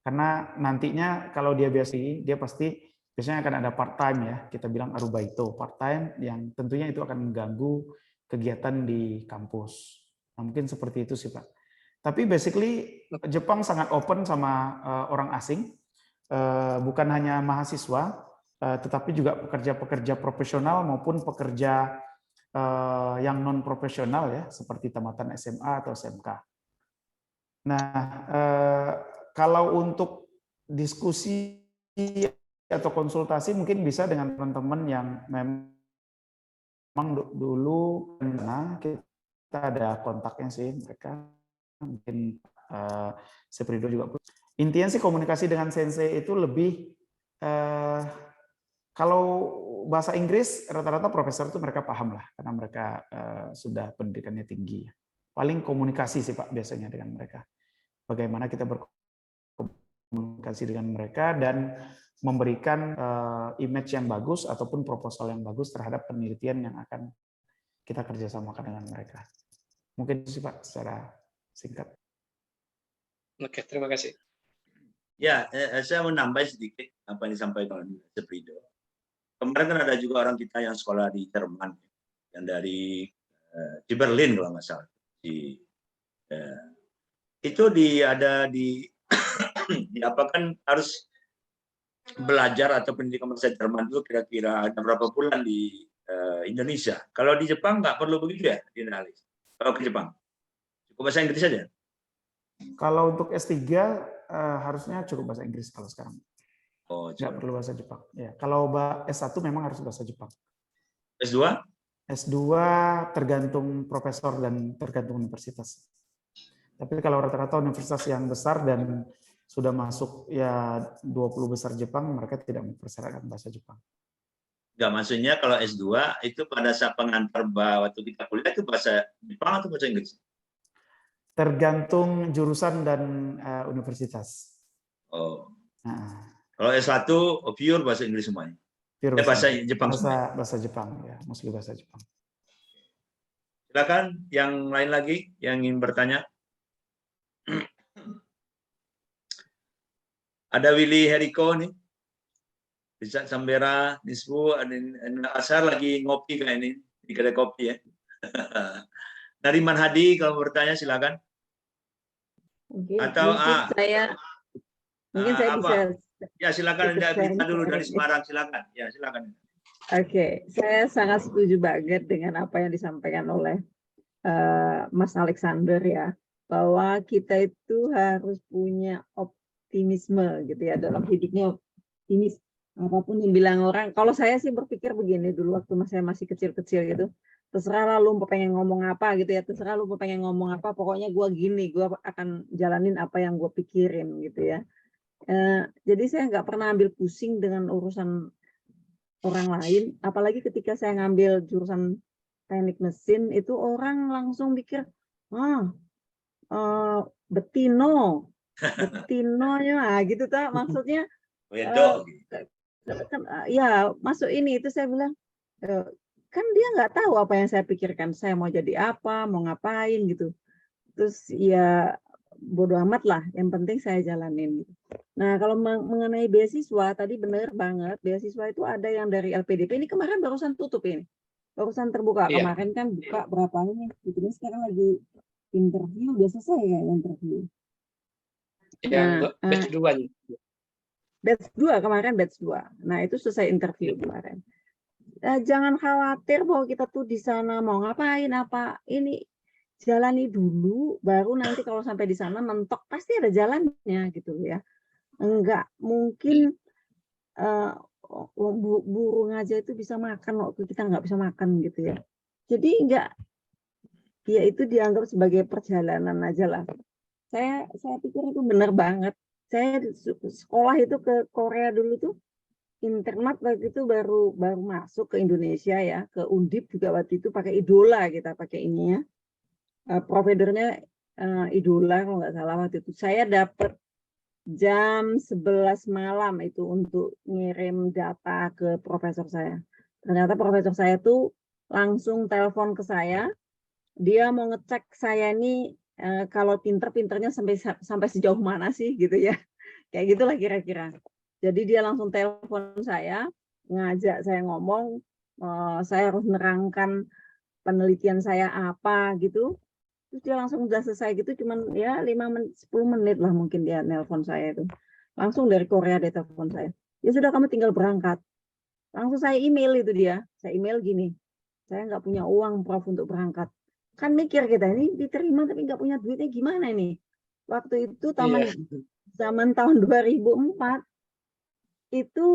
Karena nantinya kalau dia beasiswa, dia pasti biasanya akan ada part time ya, kita bilang arubaito, part time yang tentunya itu akan mengganggu kegiatan di kampus. Nah, mungkin seperti itu sih Pak. Tapi basically Jepang sangat open sama orang asing, bukan hanya mahasiswa, tetapi juga pekerja-pekerja profesional maupun pekerja yang non profesional ya, seperti tamatan SMA atau SMK. Nah, kalau untuk diskusi atau konsultasi mungkin bisa dengan teman-teman yang memang dulu pernah kita ada kontaknya sih mereka, mungkin Seprido juga. Intinya sih komunikasi dengan sensei itu lebih kalau bahasa Inggris rata-rata profesor itu mereka paham lah karena mereka sudah pendidikannya tinggi. Paling komunikasi sih Pak biasanya dengan mereka. Bagaimana kita berkomunikasi dengan mereka dan memberikan image yang bagus ataupun proposal yang bagus terhadap penelitian yang akan kita kerjasamakan dengan mereka. Mungkin itu sih Pak secara singkat. Oke, terima kasih. Ya, saya mau nambah sedikit apa yang disampaikan oleh Seprido. Kemarin kan ada juga orang kita yang sekolah di Jerman, yang dari di Berlin kalau nggak salah. Itu ada apa kan harus belajar atau pendidikan bahasa Jerman itu kira-kira ada berapa bulan di Indonesia. Kalau di Jepang nggak perlu begitu ya, Dinalis. Kalau ke Jepang, cukup bahasa Inggris saja. Kalau untuk S3 harusnya cukup bahasa Inggris kalau sekarang. Oh, nggak perlu bahasa Jepang. Ya, kalau S1 memang harus bahasa Jepang. S2? S2 tergantung profesor dan tergantung universitas. Tapi kalau rata-rata universitas yang besar dan sudah masuk ya 20 besar Jepang, mereka tidak mempersyaratkan bahasa Jepang. Enggak, maksudnya kalau S2 itu pada saat pengantar waktu kita kuliah itu bahasa Jepang atau bahasa Inggris? Tergantung jurusan dan universitas. Oh. Nah. Kalau S1 pure bahasa Inggris semuanya. Bahasa Jepang semuanya. Bahasa Jepang ya, mostly bahasa Jepang. Silakan yang lain lagi yang ingin bertanya. Ada Willy Heriko nih. Bisa Sambera, Nisbu, Asar lagi ngopi kayak ini di kedai kopi ya. Nariman Hadi kalau bertanya silakan. Atau mungkin saya bisa. Ya silakan kita dulu dari Semarang silakan. Ya silakan. Oke, saya sangat setuju banget dengan apa yang disampaikan oleh Mas Alexander ya, bahwa kita itu harus punya optimisme gitu ya dalam hidupnya, optimis apapun yang bilang orang. Kalau saya sih berpikir begini dulu waktu saya masih kecil-kecil gitu, terserah lah lu pengen ngomong apa gitu ya, terserah lu pengen ngomong apa, pokoknya gue gini, gue akan jalanin apa yang gue pikirin gitu ya. Jadi saya nggak pernah ambil pusing dengan urusan orang lain, apalagi ketika saya ngambil jurusan teknik mesin, itu orang langsung pikir, Betino ya gitu tak maksudnya. Wedok. Ya masuk ini, itu saya bilang, kan dia nggak tahu apa yang saya pikirkan, saya mau jadi apa, mau ngapain gitu. Terus ya bodo amat lah, yang penting saya jalanin. Nah kalau mengenai beasiswa tadi benar banget, beasiswa itu ada yang dari LPDP, ini kemarin barusan tutup ini, barusan terbuka. Iya. Kemarin kan buka berapa ini, ini sekarang lagi interview, udah selesai ya interview. Yang batch 2 nih. Batch 2 kemarin, batch 2. Nah, itu selesai interview kemarin. Jangan khawatir bahwa kita tuh di sana mau ngapain apa. Ini jalani dulu, baru nanti kalau sampai di sana mentok pasti ada jalannya gitu ya. Enggak mungkin burung aja itu bisa makan waktu kita nggak bisa makan gitu ya. Jadi enggak, ya itu dianggap sebagai perjalanan aja lah. Saya pikir itu benar banget. Saya sekolah itu ke Korea dulu tuh, internet waktu itu baru masuk ke Indonesia ya, ke Undip juga waktu itu pakai Idola, kita pakai ini ya, providernya Idola kalau nggak salah waktu itu. Saya dapat jam 11 malam itu untuk ngirim data ke profesor saya. Ternyata profesor saya tuh langsung telepon ke saya, dia mau ngecek saya ini kalau pinternya sampai sejauh mana sih gitu ya, kayak gitulah kira-kira. Jadi dia langsung telepon saya, ngajak saya ngomong, saya harus nerangkan penelitian saya apa gitu. Terus dia langsung udah selesai gitu, cuman ya 10 menit lah mungkin dia nelpon saya itu. Langsung dari Korea dia telepon saya. Ya sudah, kamu tinggal berangkat. Langsung saya email itu dia. Saya email gini, saya nggak punya uang Prof untuk berangkat. Kan mikir kita ini diterima tapi nggak punya duitnya gimana ini. Waktu itu zaman tahun 2004 itu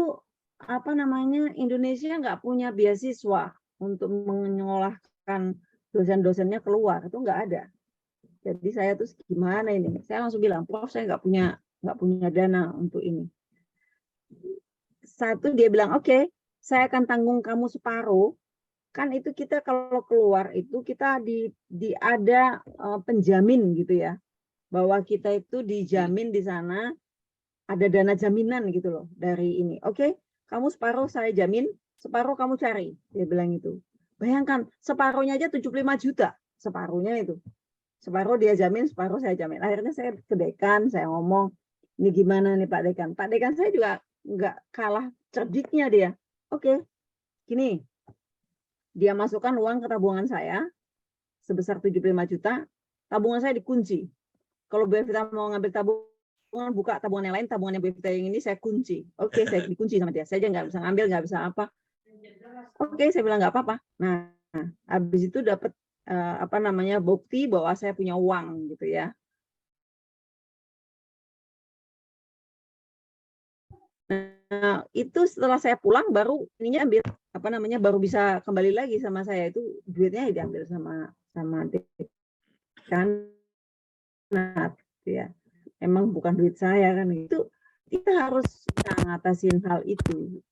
apa namanya, Indonesia nggak punya beasiswa untuk menyekolahkan dosen-dosennya keluar, itu nggak ada. Jadi saya tuh gimana ini? Saya langsung bilang, Prof, saya nggak punya dana untuk ini. Satu dia bilang, oke, saya akan tanggung kamu separuh. Kan itu kita kalau keluar itu kita ada penjamin gitu ya, bahwa kita itu dijamin di sana, ada dana jaminan gitu loh dari ini. Oke, kamu separuh saya jamin, separuh kamu cari, dia bilang itu. Bayangkan separuhnya aja 75 juta, separuhnya itu. Separuh dia jamin, separuh saya jamin. Akhirnya saya ke dekan, saya ngomong, ini gimana nih Pak Dekan? Pak Dekan saya juga nggak kalah cerdiknya dia. Oke, gini, dia masukkan uang ke tabungan saya sebesar 75 juta, tabungan saya dikunci. Kalau Bu Evita mau ngambil tabungan, buka tabungan yang lain, tabungannya Bu Evita yang ini saya kunci. Oke, saya dikunci sama dia. Saya aja nggak bisa ngambil, nggak bisa apa. Oke, saya bilang nggak apa-apa. Nah, habis itu dapat apa namanya, bukti bahwa saya punya uang gitu ya. Nah, itu setelah saya pulang baru ininya ambil apa namanya, baru bisa kembali lagi sama saya, itu duitnya diambil sama dekan ya. Emang bukan duit saya kan, itu kita harus ngatasin hal itu.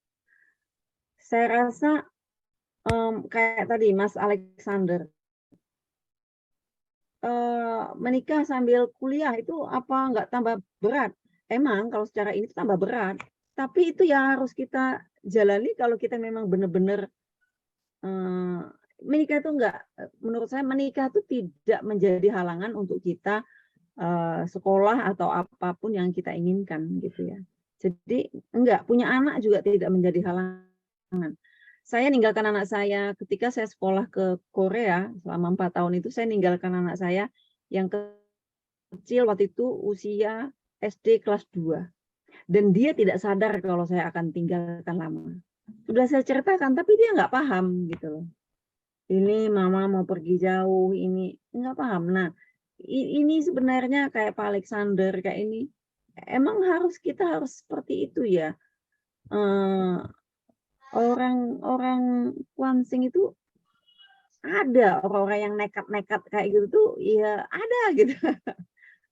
Saya rasa kayak tadi Mas Alexander, menikah sambil kuliah itu apa nggak tambah berat? Emang kalau secara ini tambah berat, tapi itu ya harus kita jalani kalau kita memang benar-benar menikah itu enggak, menurut saya menikah itu tidak menjadi halangan untuk kita sekolah atau apapun yang kita inginkan gitu ya. Jadi enggak, punya anak juga tidak menjadi halangan. Saya ninggalkan anak saya ketika saya sekolah ke Korea selama 4 tahun itu, saya ninggalkan anak saya yang kecil waktu itu usia SD kelas 2. Dan dia tidak sadar kalau saya akan tinggalkan lama. Sudah saya ceritakan, tapi dia nggak paham gitu loh. Ini mama mau pergi jauh, ini nggak paham. Nah, ini sebenarnya kayak Pak Alexander kayak ini, emang kita harus seperti itu ya. Orang Kwan Sing itu ada orang-orang yang nekat-nekat kayak gitu tuh, ya ada gitu.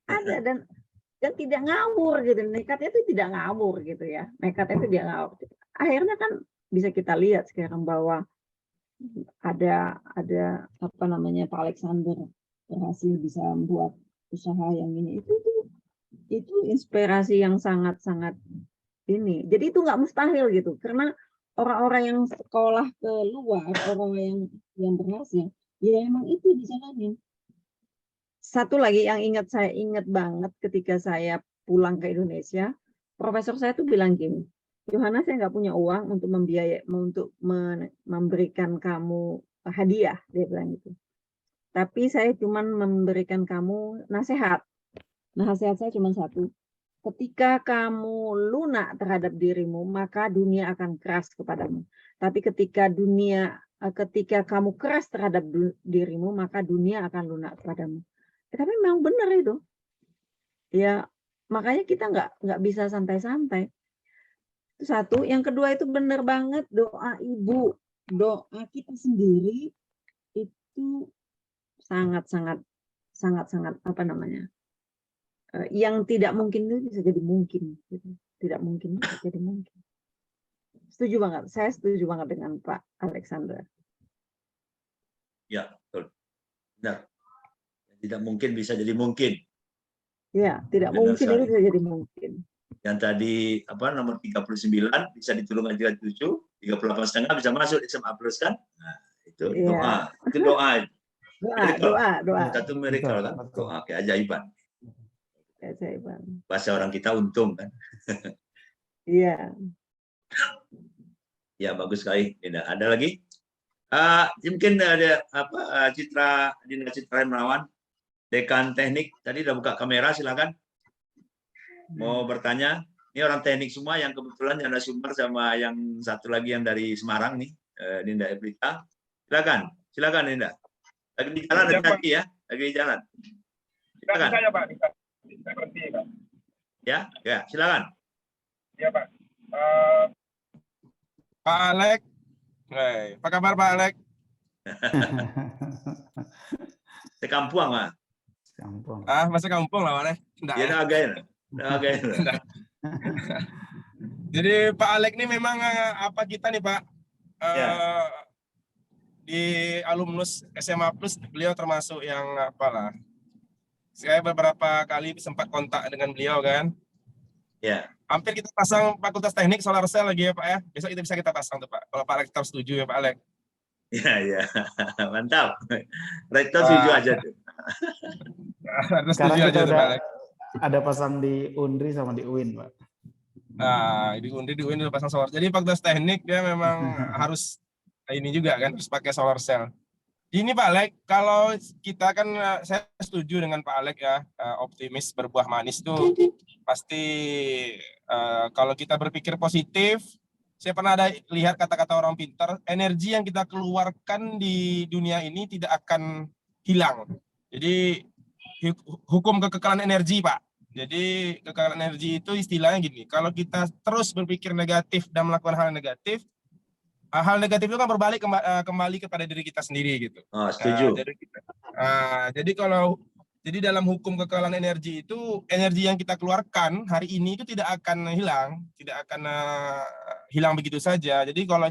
Ada dan tidak ngawur gitu. Nekatnya itu tidak ngawur gitu ya. Nekatnya itu tidak ngawur. Akhirnya kan bisa kita lihat sekarang bahwa ada apa namanya, Pak Alexander berhasil bisa membuat usaha yang ini, itu inspirasi yang sangat-sangat ini. Jadi itu nggak mustahil gitu, karena orang-orang yang sekolah ke luar, orang yang berhasil, ya emang itu dijalanin. Satu lagi yang saya ingat banget ketika saya pulang ke Indonesia, profesor saya tuh bilang gini, Yohana, saya nggak punya uang untuk memberikan kamu hadiah, dia bilang gitu. Tapi saya cuma memberikan kamu nasihat. Nasihat saya cuma satu. Ketika kamu lunak terhadap dirimu, maka dunia akan keras kepadamu. Tapi ketika kamu keras terhadap dirimu, maka dunia akan lunak kepadamu. Tapi memang benar itu. Ya, makanya kita nggak bisa santai-santai. Itu satu. Yang kedua itu benar banget, doa ibu, doa kita sendiri itu sangat-sangat apa namanya? Yang tidak mungkin itu bisa jadi mungkin, gitu. Tidak mungkin bisa jadi mungkin. Setuju banget. Saya setuju banget dengan Pak Alexander. Ya, betul. Benar. Tidak mungkin bisa jadi mungkin. Ya, tidak Benar mungkin sekali. itu bisa jadi mungkin. Yang tadi nomor 39 bisa ditolong aja 7, 38,5 bisa masuk SMA plus kan? Nah, itu Ya. doa. Itu doa. Doa. Satu miracle kan? Doa keajaiban. Keajaiban. Bahasa orang kita untung kan? Iya. Ya, bagus sekali. Tidak ada lagi? Mungkin ada Dina Citra Hermawan, Dekan Teknik. Tadi udah buka kamera, silakan. Mau bertanya? Ini orang teknik semua yang kebetulan yang ada Sumber sama yang satu lagi yang dari Semarang nih, Dinda Ebrita. Silakan Dinda. Lagi di jalan, hati-hati ya. Lagi di jalan. Silakan. Saya Pak, bisa berhenti Pak. Ya, silakan. Iya Pak. Pak Alex, apa kabar Pak Alex? Sekampuang, Pak. Kampung. Masih kampung lah Pak. Ya, agak. Jadi Pak Alex ini memang apa kita nih Pak? Di alumnus SMA Plus, beliau termasuk yang apalah. Saya beberapa kali sempat kontak dengan beliau kan. Ya. Hampir kita pasang Fakultas Teknik solar cell lagi ya Pak ya. Besok itu bisa kita pasang tuh Pak. Kalau Pak Rektor setuju ya Pak Alex. Ya. Mantap. Rektor setuju aja tuh. Sekarang kita udah ada pasang di Undri sama di UIN, Pak. Di UIN udah pasang solar. Jadi Fakultas Teknik dia memang harus ini juga kan, harus pakai solar cell. Ini Pak Alex, kalau kita kan saya setuju dengan Pak Alex ya, optimis berbuah manis tuh pasti kalau kita berpikir positif. Saya pernah ada lihat kata-kata orang pintar, energi yang kita keluarkan di dunia ini tidak akan hilang. Jadi hukum kekekalan energi Pak. Jadi kekekalan energi itu istilahnya gini, kalau kita terus berpikir negatif dan melakukan hal negatif, hal negatif itu kan berbalik kembali kepada diri kita sendiri gitu. Setuju. Jadi dalam hukum kekekalan energi itu, energi yang kita keluarkan hari ini itu tidak akan hilang begitu saja. Jadi kalau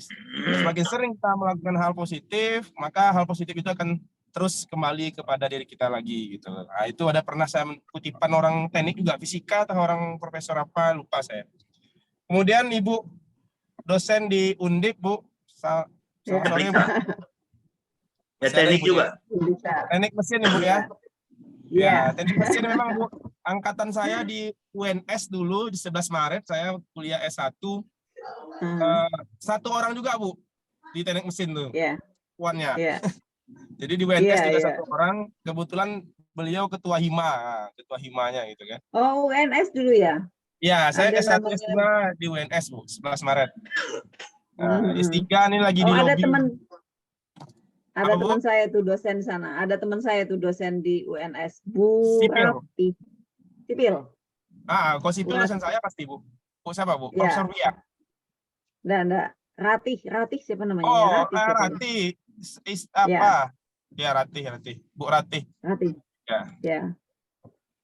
semakin sering kita melakukan hal positif, maka hal positif itu akan terus kembali kepada diri kita lagi gitu. Nah, itu ada pernah saya kutipan orang teknik juga, fisika atau orang profesor apa lupa saya. Kemudian Ibu dosen di Undip Bu, selamat sore Bu. Ya, teknik juga. Teknik mesin Ibu ya. Ya, teknik mesin memang Bu, angkatan saya di UNS dulu di 11 Maret saya kuliah S1. Satu orang juga Bu di teknik mesin tuh. Puannya. Jadi di UNS juga satu orang, kebetulan beliau ketua himanya gitu kan. Oh, UNS dulu ya? Ya, saya S1 S2 di UNS Bu, 11 Maret. S3 ini lagi di lobby. Ada teman saya tuh dosen di sana. Ada teman saya tuh dosen di UNS. Bu Rati. Sipil. Kalau sipil dosen saya pasti Bu. Bu siapa Bu? Profesor Wia. Enggak. Ratih siapa namanya? Rati. apa? Ya Ratih. Bu Ratih. Nanti. Ya. Ya.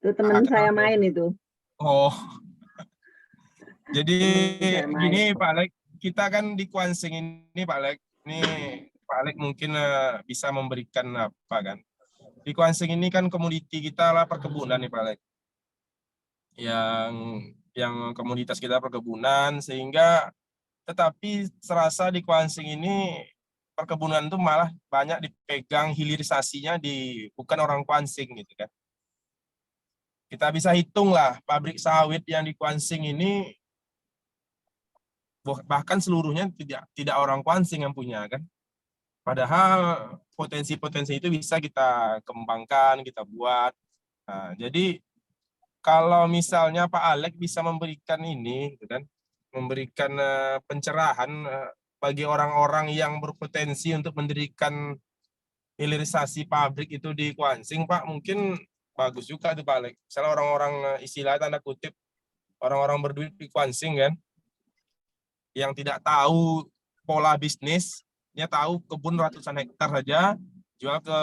Itu teman saya main itu. Oh. Jadi Teman saya main. gini Pak Alek, kita kan di Kuansing ini Pak Alek, ini Pak Alek mungkin bisa memberikan apa kan? Di Kuansing ini kan komoditi kita lah perkebunan nih Pak Alek. Yang komoditas kita perkebunan, sehingga tetapi serasa di Kuansing ini perkebunan itu malah banyak dipegang hilirisasinya bukan orang Kuansing gitu kan. Kita bisa hitung lah pabrik sawit yang di Kuansing ini bahkan seluruhnya tidak orang Kuansing yang punya kan. Padahal potensi-potensi itu bisa kita kembangkan, kita buat. Nah, jadi kalau misalnya Pak Alek bisa memberikan ini, gitu kan, memberikan pencerahan bagi orang-orang yang berpotensi untuk mendirikan hilirisasi pabrik itu di Kuansing, Pak, mungkin bagus juga tuh Pak Alek. Misalnya orang-orang istilah tanda kutip orang-orang berduit di Kuansing kan, yang tidak tahu pola bisnis, dia tahu kebun ratusan hektar saja, jual ke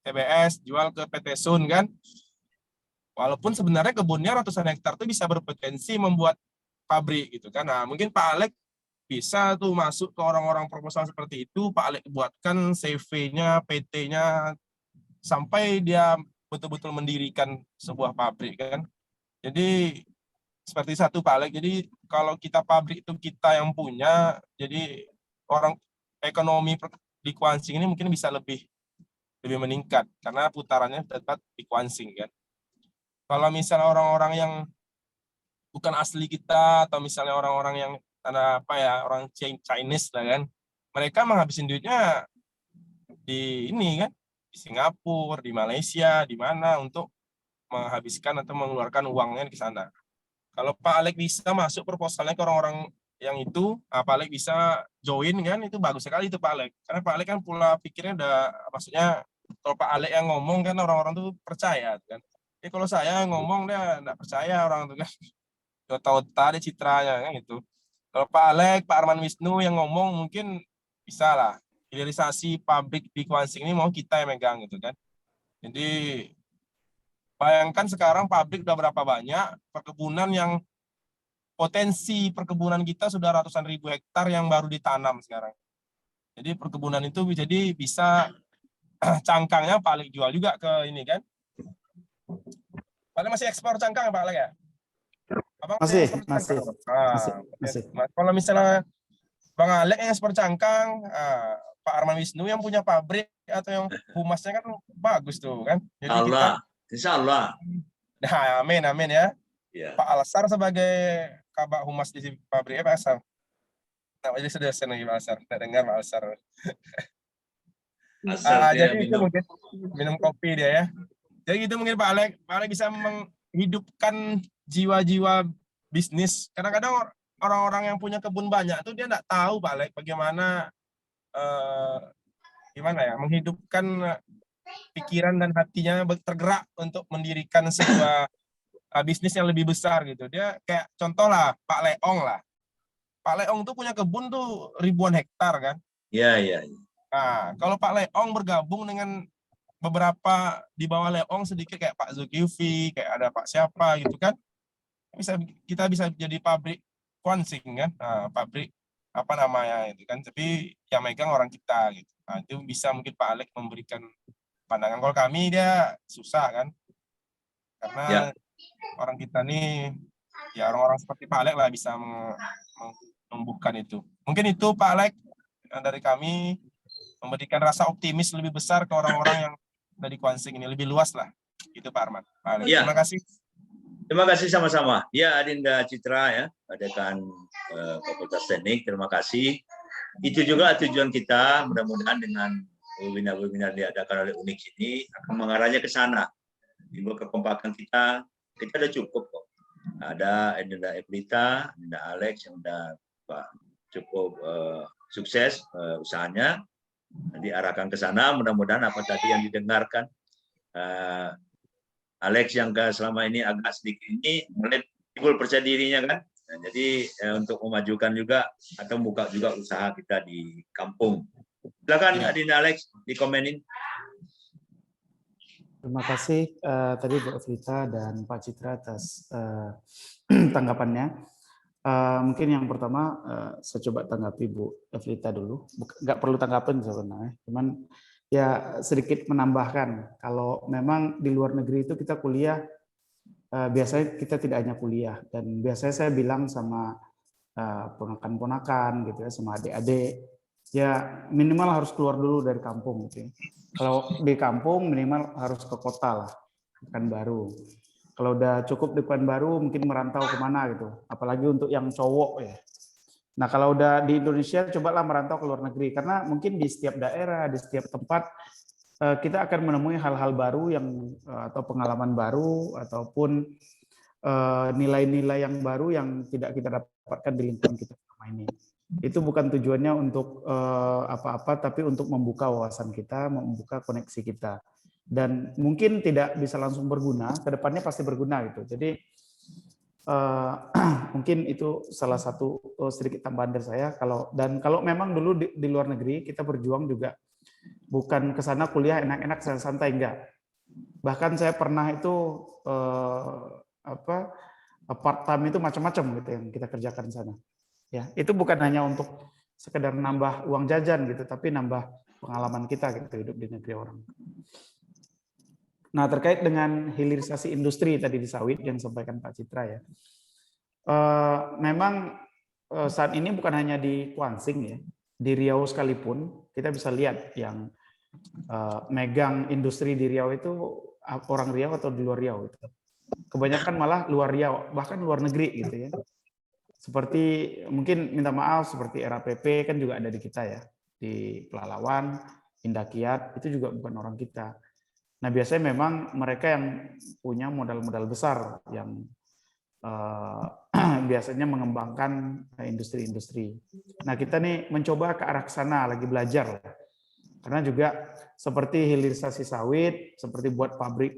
TBS, jual ke PT Sun kan. Walaupun sebenarnya kebunnya ratusan hektar itu bisa berpotensi membuat pabrik gitu kan. Nah, mungkin Pak Alek bisa tuh masuk ke orang-orang proposal seperti itu, Pak Alek buatkan CV-nya, PT-nya, sampai dia betul-betul mendirikan sebuah pabrik kan. Jadi seperti satu Pak Alek, jadi kalau kita pabrik itu kita yang punya, jadi orang ekonomi di Kuansing ini mungkin bisa lebih meningkat karena putarannya tetap di Kuansing kan. Kalau misalnya orang-orang yang bukan asli kita atau misalnya orang-orang yang orang Chinese lah kan, mereka menghabisin duitnya di ini kan, di Singapura, di Malaysia, di mana untuk menghabiskan atau mengeluarkan uangnya ke sana. Kalau Pak Alek bisa masuk proposalnya ke orang-orang yang itu, Pak Alek bisa join kan, itu bagus sekali itu Pak Alek. Karena Pak Alek kan pula pikirnya udah, maksudnya kalau Pak Alek yang ngomong kan orang-orang tuh percaya kan. Jadi kalau saya ngomong dia nggak percaya orang tuh kan. Tahu tadi citranya kan gitu. Kalau Pak Alek, Pak Arman Wisnu yang ngomong mungkin bisa lah. Hilirisasi pabrik di Kuansing ini mau kita yang megang gitu kan. Jadi bayangkan sekarang pabrik udah berapa banyak, perkebunan yang potensi perkebunan kita sudah ratusan ribu hektar yang baru ditanam sekarang. Jadi perkebunan itu jadi bisa cangkangnya Pak Alek jual juga ke ini kan. Pak Alek masih ekspor cangkang ya Pak Alek ya? Abang Masih. Kalau misalnya Bang Alek yang ekspor cangkang, Pak Arman Wisnu yang punya pabrik atau yang humasnya kan bagus tuh kan. Jadi Insya Allah. Nah, amin ya. Ya. Pak Alsar sebagai kabak humas di pabriknya Pak Alsar. Nah, jadi sudah senang Pak Alsar. Tidak dengar Pak Alsar. Jadi itu mungkin minum kopi dia ya. Jadi itu mungkin Pak Alek bisa menghidupkan jiwa-jiwa bisnis. Kadang-kadang orang-orang yang punya kebun banyak tuh dia nggak tahu Pak Alek bagaimana menghidupkan pikiran dan hatinya tergerak untuk mendirikan sebuah bisnis yang lebih besar gitu. Dia kayak contoh lah Pak Leong lah. Pak Leong tuh punya kebun tuh ribuan hektar kan. Iya. Nah, kalau Pak Leong bergabung dengan beberapa di bawah Leong sedikit kayak Pak Zulkifli, kayak ada Pak siapa gitu kan. Kita bisa jadi pabrik Kuansing kan. Nah, pabrik apa namanya itu kan, tapi yang megang orang kita gitu. Nah, itu bisa mungkin Pak Alek memberikan pandangan. Kalau kami dia susah kan. Karena orang kita nih ya orang-orang seperti Pak Alek lah bisa menumbuhkan itu. Mungkin itu Pak Alek dari kami memberikan rasa optimis lebih besar ke orang-orang yang dari Kuansing ini, lebih luas lah. Itu Pak Arman. Pak Alek. Ya. Terima kasih. Terima kasih sama-sama. Ya, Adinda Citra ya, adakan Fakultas Teknik. Terima kasih. Itu juga tujuan kita. Mudah-mudahan dengan webinar-webinar diadakan oleh UNIX ini akan mengarahnya ke sana. Di bawah kekompakan kita udah cukup kok. Ada Adinda Eplita, Adinda Alex yang udah cukup sukses usahanya. Diarahkan ke sana. Mudah-mudahan apa tadi yang didengarkan. Alex yang selama ini agak sedikit ini mulai timbul percaya dirinya kan. Nah, jadi untuk memajukan juga atau buka juga usaha kita di kampung Silakan Ya. Adinda Alex dikomenin. Terima kasih tadi Bu Evita dan Pak Citra atas tanggapannya. Mungkin yang pertama saya coba tanggapi Bu Evita dulu. Nggak perlu tanggapin sebenarnya, cuman ya sedikit menambahkan. Kalau memang di luar negeri itu kita kuliah, biasanya kita tidak hanya kuliah, dan biasanya saya bilang sama ponakan-ponakan gitu ya, sama adik-adik, ya minimal harus keluar dulu dari kampung gitu ya. Kalau di kampung minimal harus ke kota lah, Pekanbaru. Kalau udah cukup di Pekanbaru mungkin merantau kemana gitu, apalagi untuk yang cowok ya. Nah kalau udah di Indonesia cobalah merantau ke luar negeri, karena mungkin di setiap daerah, di setiap tempat kita akan menemui hal-hal baru yang atau pengalaman baru ataupun nilai-nilai yang baru yang tidak kita dapatkan di lingkungan kita selama ini. Itu bukan tujuannya untuk apa-apa, tapi untuk membuka wawasan kita, membuka koneksi kita. Dan mungkin tidak bisa langsung berguna, kedepannya pasti berguna gitu. Jadi mungkin itu salah satu sedikit tambahan dari saya. Kalau memang dulu di luar negeri kita berjuang juga bukan ke sana kuliah enak-enak santai, enggak. Bahkan saya pernah itu part time itu macam-macam gitu yang kita kerjakan di sana. Ya, itu bukan hanya untuk sekedar nambah uang jajan gitu, tapi nambah pengalaman kita gitu hidup di negeri orang. Nah, terkait dengan hilirisasi industri tadi di sawit yang disampaikan Pak Citra ya. Memang saat ini bukan hanya di Kuansing ya, di Riau sekalipun kita bisa lihat yang megang industri di Riau itu orang Riau atau di luar Riau gitu. Kebanyakan malah luar Riau, bahkan luar negeri gitu ya. Seperti mungkin minta maaf seperti RAPP kan juga ada di kita ya, di Pelalawan, Indakiat itu juga bukan orang kita. Nah biasanya memang mereka yang punya modal-modal besar yang biasanya mengembangkan industri-industri. Nah kita nih mencoba ke arah sana, lagi belajar lah. Karena juga seperti hilirisasi sawit, seperti buat pabrik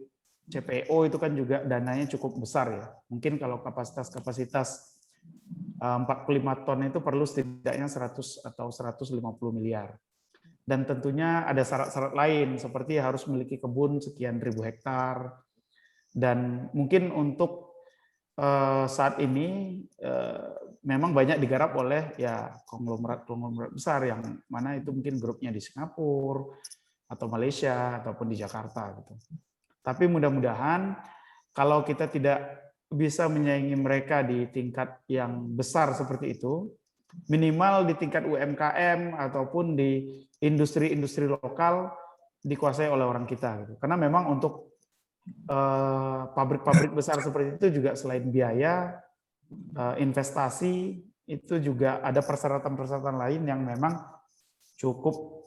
CPO itu kan juga dananya cukup besar ya. Mungkin kalau kapasitas 45 ton itu perlu setidaknya 100 atau 150 miliar. Dan tentunya ada syarat-syarat lain seperti harus memiliki kebun sekian ribu hektar. Dan mungkin untuk saat ini memang banyak digarap oleh ya konglomerat besar yang mana itu mungkin grupnya di Singapura atau Malaysia ataupun di Jakarta gitu. Tapi mudah-mudahan kalau kita tidak bisa menyaingi mereka di tingkat yang besar seperti itu, minimal di tingkat UMKM ataupun di industri-industri lokal dikuasai oleh orang kita gitu. Karena memang untuk pabrik-pabrik besar seperti itu juga selain biaya investasi itu juga ada persyaratan-persyaratan lain yang memang cukup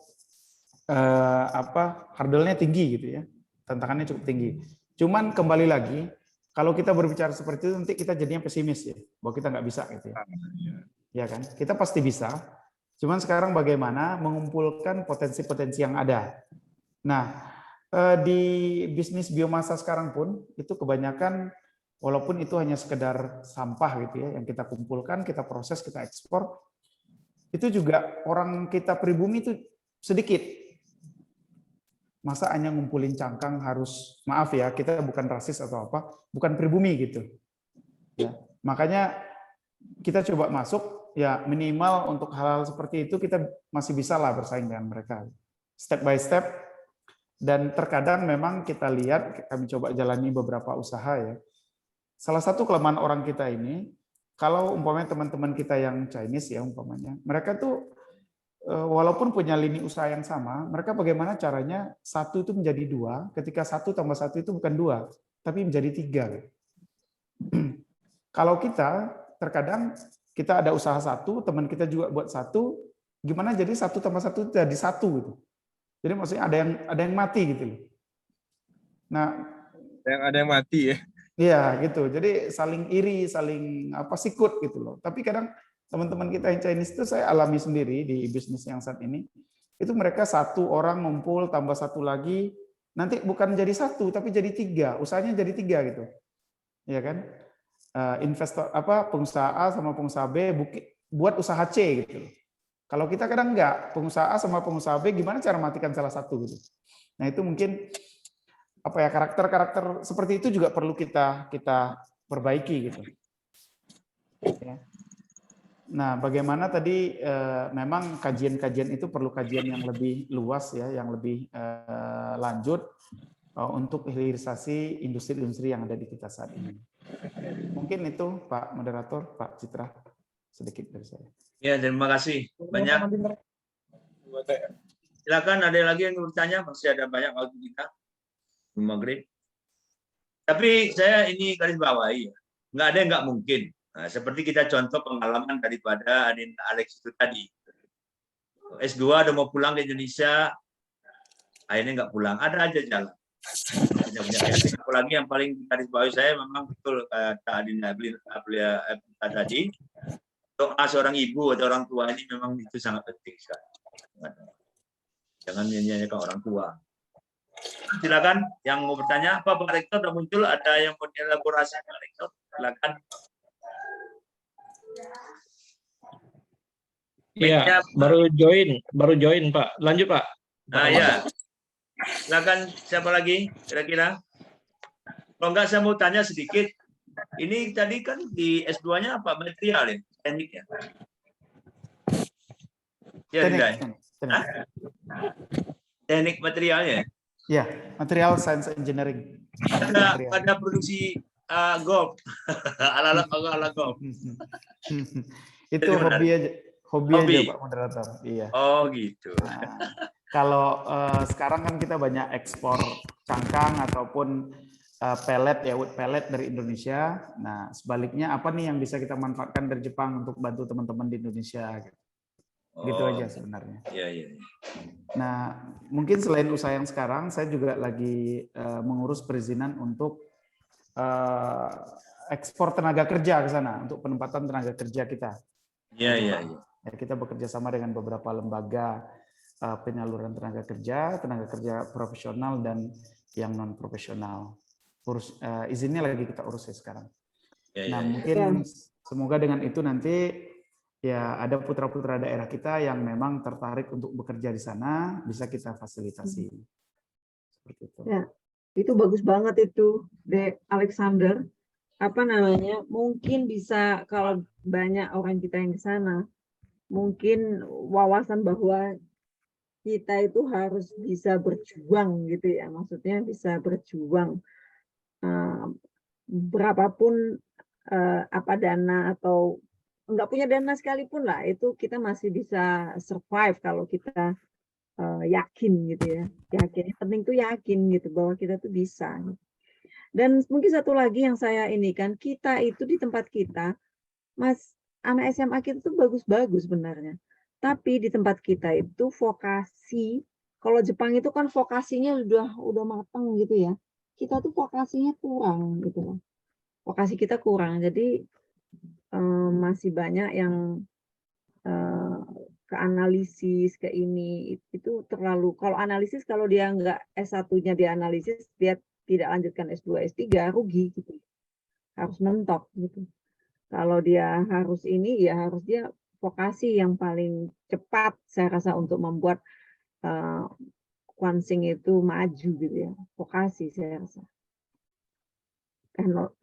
hurdle-nya tinggi gitu ya, tantangannya cukup tinggi. Cuman kembali lagi kalau kita berbicara seperti itu nanti kita jadinya pesimis ya, bahwa kita nggak bisa gitu ya. Ya kan, kita pasti bisa. Cuman sekarang bagaimana mengumpulkan potensi-potensi yang ada. Nah, di bisnis biomasa sekarang pun itu kebanyakan walaupun itu hanya sekedar sampah gitu ya yang kita kumpulkan, kita proses, kita ekspor, itu juga orang kita pribumi itu sedikit. Masa hanya ngumpulin cangkang harus, maaf ya, kita bukan rasis atau apa, bukan pribumi gitu. Ya, makanya kita coba masuk, ya minimal untuk hal-hal seperti itu kita masih bisa lah bersaing dengan mereka. Step by step, dan terkadang memang kita lihat, kami coba jalani beberapa usaha ya, salah satu kelemahan orang kita ini, kalau umpamanya teman-teman kita yang Chinese ya umpamanya, mereka tuh walaupun punya lini usaha yang sama, mereka bagaimana caranya satu itu menjadi dua, ketika 1 tambah 1 itu bukan 2, tapi menjadi 3. Kalau kita, terkadang kita ada usaha 1, teman kita juga buat 1, gimana jadi 1 tambah 1 jadi 1 gitu. Jadi maksudnya ada yang mati gitu loh. Nah, Ada yang mati ya. iya gitu. Jadi saling iri, saling sikut gitu loh. Tapi kadang teman-teman kita yang Chinese itu saya alami sendiri di bisnis yang saat ini. Itu mereka 1 orang ngumpul tambah 1 lagi, nanti bukan jadi 1 tapi jadi 3. Usahanya jadi 3 gitu. Iya kan? Investor pengusaha A sama pengusaha B buat usaha C gitu. Kalau kita kadang enggak, pengusaha A sama pengusaha B gimana cara matikan salah satu gitu. Nah, itu mungkin apa ya, karakter-karakter seperti itu juga perlu kita perbaiki gitu. Ya. Nah, bagaimana tadi memang kajian-kajian itu perlu kajian yang lebih luas ya, yang lebih lanjut untuk hilirisasi industri-industri yang ada di kita saat ini. Mungkin itu Pak Moderator, Pak Citra, sedikit dari saya. Ya, terima kasih banyak. Silakan, ada lagi yang bertanya? Masih ada banyak waktu kita. Maghrib. Tapi saya ini garis bawahi, ya. Nggak ada yang nggak mungkin. Nah, seperti kita contoh pengalaman daripada Adin Alex itu tadi. S2 udah mau pulang ke Indonesia, akhirnya nggak pulang. Ada aja jalan. Tidak punya yakin. Apalagi yang paling garis bawahi saya memang betul kata Adin tadi, doa seorang ibu atau orang tua ini memang itu sangat penting sekali. Jangan nyanyikan orang tua. Silakan yang mau bertanya. Apa Pak Rektor sudah muncul? Ada yang mau dielaborasi Pak Rektor? Silakan. Iya, baru join Pak. Lanjut Pak. Nah, ya. Silakan, siapa lagi kira-kira? Kalau enggak saya mau tanya sedikit. Ini tadi kan di S2-nya apa material ya? Teknik ya? Ya, teknik materialnya. Ya, material science engineering. Ada produksi golf. ala golf. Itu hobi aja Pak Moderator. Iya. Oh gitu. Nah, kalau sekarang kan kita banyak ekspor cangkang ataupun pellet ya, wood pellet dari Indonesia. Nah, sebaliknya apa nih yang bisa kita manfaatkan dari Jepang untuk bantu teman-teman di Indonesia? Gitu aja sebenarnya. Iya. Nah, mungkin selain usaha yang sekarang, saya juga lagi mengurus perizinan untuk ekspor tenaga kerja ke sana untuk penempatan tenaga kerja kita. Iya. Ya, kita bekerja sama dengan beberapa lembaga penyaluran tenaga kerja profesional dan yang non profesional. Izinnya lagi kita urus ya sekarang. Nah, mungkin semoga dengan itu nanti ya ada putra-putra daerah kita yang memang tertarik untuk bekerja di sana bisa kita fasilitasi. Seperti itu. Ya, itu bagus banget itu, Alexander. Apa namanya? Mungkin bisa kalau banyak orang kita yang ke sana, mungkin wawasan bahwa kita itu harus bisa berjuang gitu ya, maksudnya bisa berjuang berapapun apa dana atau nggak punya dana sekalipun lah, itu kita masih bisa survive kalau kita yakin gitu ya, yakin. Yang penting tuh yakin gitu bahwa kita tuh bisa. Dan mungkin satu lagi yang saya ini kan, kita itu di tempat kita, anak SMA kita tuh bagus-bagus sebenarnya. Tapi di tempat kita itu vokasi, kalau Jepang itu kan vokasinya udah matang gitu ya. Kita tuh vokasinya kurang gitu loh. Vokasi kita kurang. Jadi masih banyak yang ke analisis, ke ini, itu terlalu, kalau analisis kalau dia nggak S1-nya dia analisis, dia tidak lanjutkan S2, S3, rugi gitu. Harus mentok gitu. Kalau dia harus ini, ya harus dia vokasi yang paling cepat saya rasa untuk membuat Kwansing itu maju gitu ya. Vokasi saya rasa.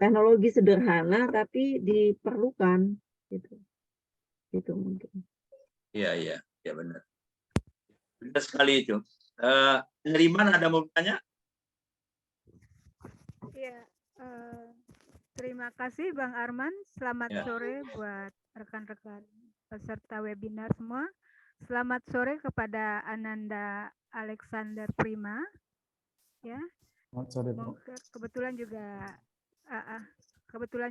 Teknologi sederhana tapi diperlukan gitu. Itu mungkin. Iya, benar. Benar sekali itu. Neriman ada mau bertanya? Iya, terima kasih Bang Arman. Selamat sore buat rekan-rekan peserta webinar semua. Selamat sore kepada Ananda Alexander Prima. Ya. Kebetulan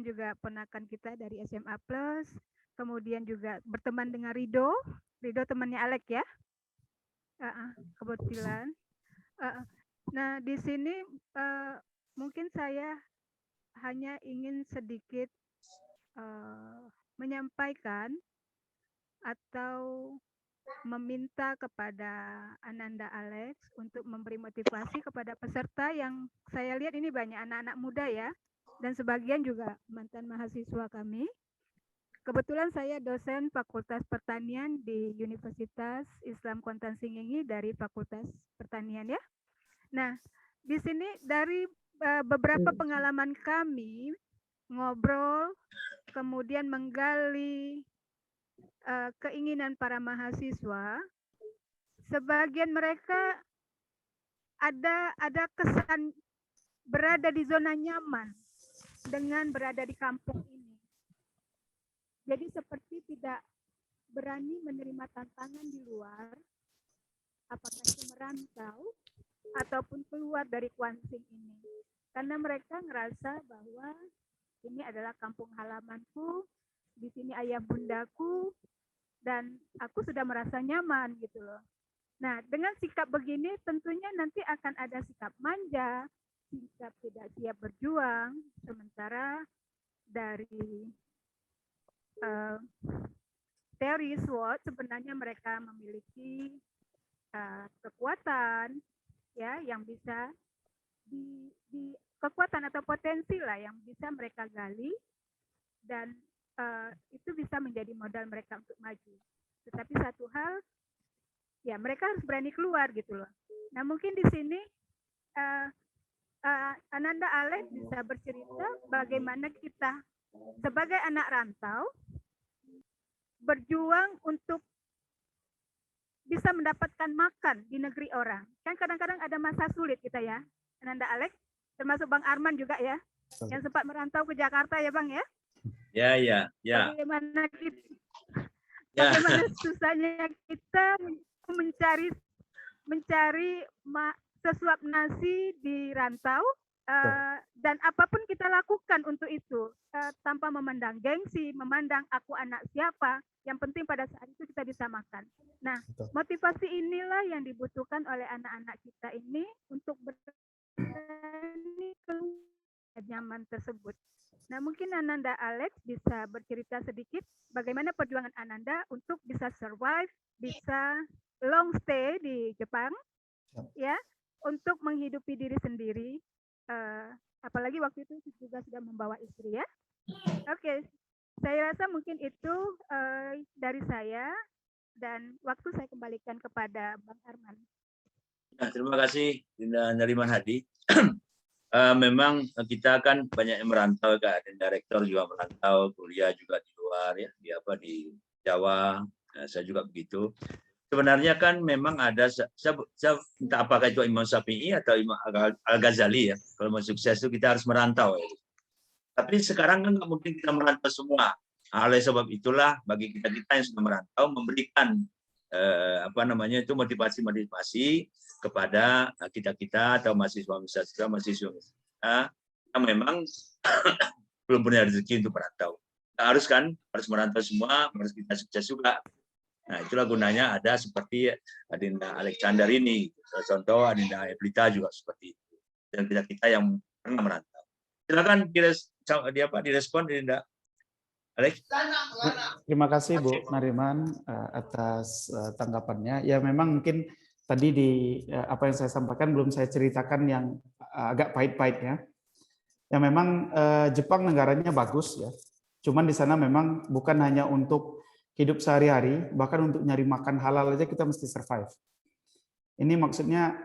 juga ponakan kita dari SMA Plus. Kemudian juga berteman dengan Rido temannya Alex ya. Kebetulan. Nah, di sini mungkin saya hanya ingin sedikit menyampaikan atau meminta kepada Ananda Alex untuk memberi motivasi kepada peserta yang saya lihat ini banyak anak-anak muda ya, dan sebagian juga mantan mahasiswa kami. kebetulan saya dosen Fakultas Pertanian di Universitas Islam Kuantan Singingi dari Fakultas Pertanian ya. Nah, di sini dari beberapa pengalaman kami ngobrol, kemudian menggali keinginan para mahasiswa, sebagian mereka ada kesan berada di zona nyaman dengan berada di kampung ini. Jadi seperti tidak berani menerima tantangan di luar, apakah itu merantau ataupun keluar dari Kuansing ini. Karena mereka ngerasa bahwa ini adalah kampung halamanku, di sini ayah bundaku, dan aku sudah merasa nyaman gitu loh. Nah, dengan sikap begini tentunya nanti akan ada sikap manja, sikap tidak siap berjuang, sementara dari teori SWOT sebenarnya mereka memiliki kekuatan ya yang bisa di kekuatan atau potensi lah yang bisa mereka gali dan itu bisa menjadi modal mereka untuk maju. Tetapi satu hal ya mereka harus berani keluar gitu loh. Nah mungkin di sini Ananda Alex bisa bercerita bagaimana kita sebagai anak rantau berjuang untuk bisa mendapatkan makan di negeri orang. Kan kadang-kadang ada masa sulit kita ya, Ananda Alex, termasuk Bang Arman juga ya, yang sempat merantau ke Jakarta ya Bang ya. Ya. Bagaimana bagaimana susahnya kita mencari sesuap nasi di rantau dan apapun kita lakukan untuk itu tanpa memandang gengsi, memandang aku anak siapa. Yang penting pada saat itu kita bisa makan. Nah, motivasi inilah yang dibutuhkan oleh anak-anak kita ini untuk berani keluar nyaman tersebut. Nah, mungkin Ananda Alex bisa bercerita sedikit bagaimana perjuangan Ananda untuk bisa survive, bisa long stay di Jepang, ya, untuk menghidupi diri sendiri. Apalagi waktu itu juga sudah membawa istri ya. Oke. Saya rasa mungkin itu dari saya dan waktu saya kembalikan kepada Bang Arman. Nah, terima kasih Dinda Nariman Hadi. Memang kita kan banyak yang merantau kan, dan direktur juga merantau, kuliah juga di luar ya, di Jawa. Nah, saya juga begitu. Sebenarnya kan memang ada, saya entah apakah itu Imam Syafi'i atau Imam Al-Ghazali ya. Kalau mau sukses itu kita harus merantau ya. Tapi sekarang kan nggak mungkin kita merantau semua. Oleh sebab itulah bagi kita yang sudah merantau memberikan motivasi kepada kita atau mahasiswa yang memang belum punya rezeki untuk merantau. Kita harus merantau semua, harus kita sukses juga. Nah, itulah gunanya ada seperti Adinda Alexander ini, contoh Adinda Eblita juga seperti itu. Dan kita yang pernah merantau. Silakan direspon Dinda Alex. Terima kasih Bu Nariman atas tanggapannya. Ya memang mungkin tadi di apa yang saya sampaikan belum saya ceritakan yang agak pahit-pahit ya. Ya memang Jepang negaranya bagus ya. Cuman di sana memang bukan hanya untuk hidup sehari-hari, bahkan untuk nyari makan halal aja kita mesti survive. Ini maksudnya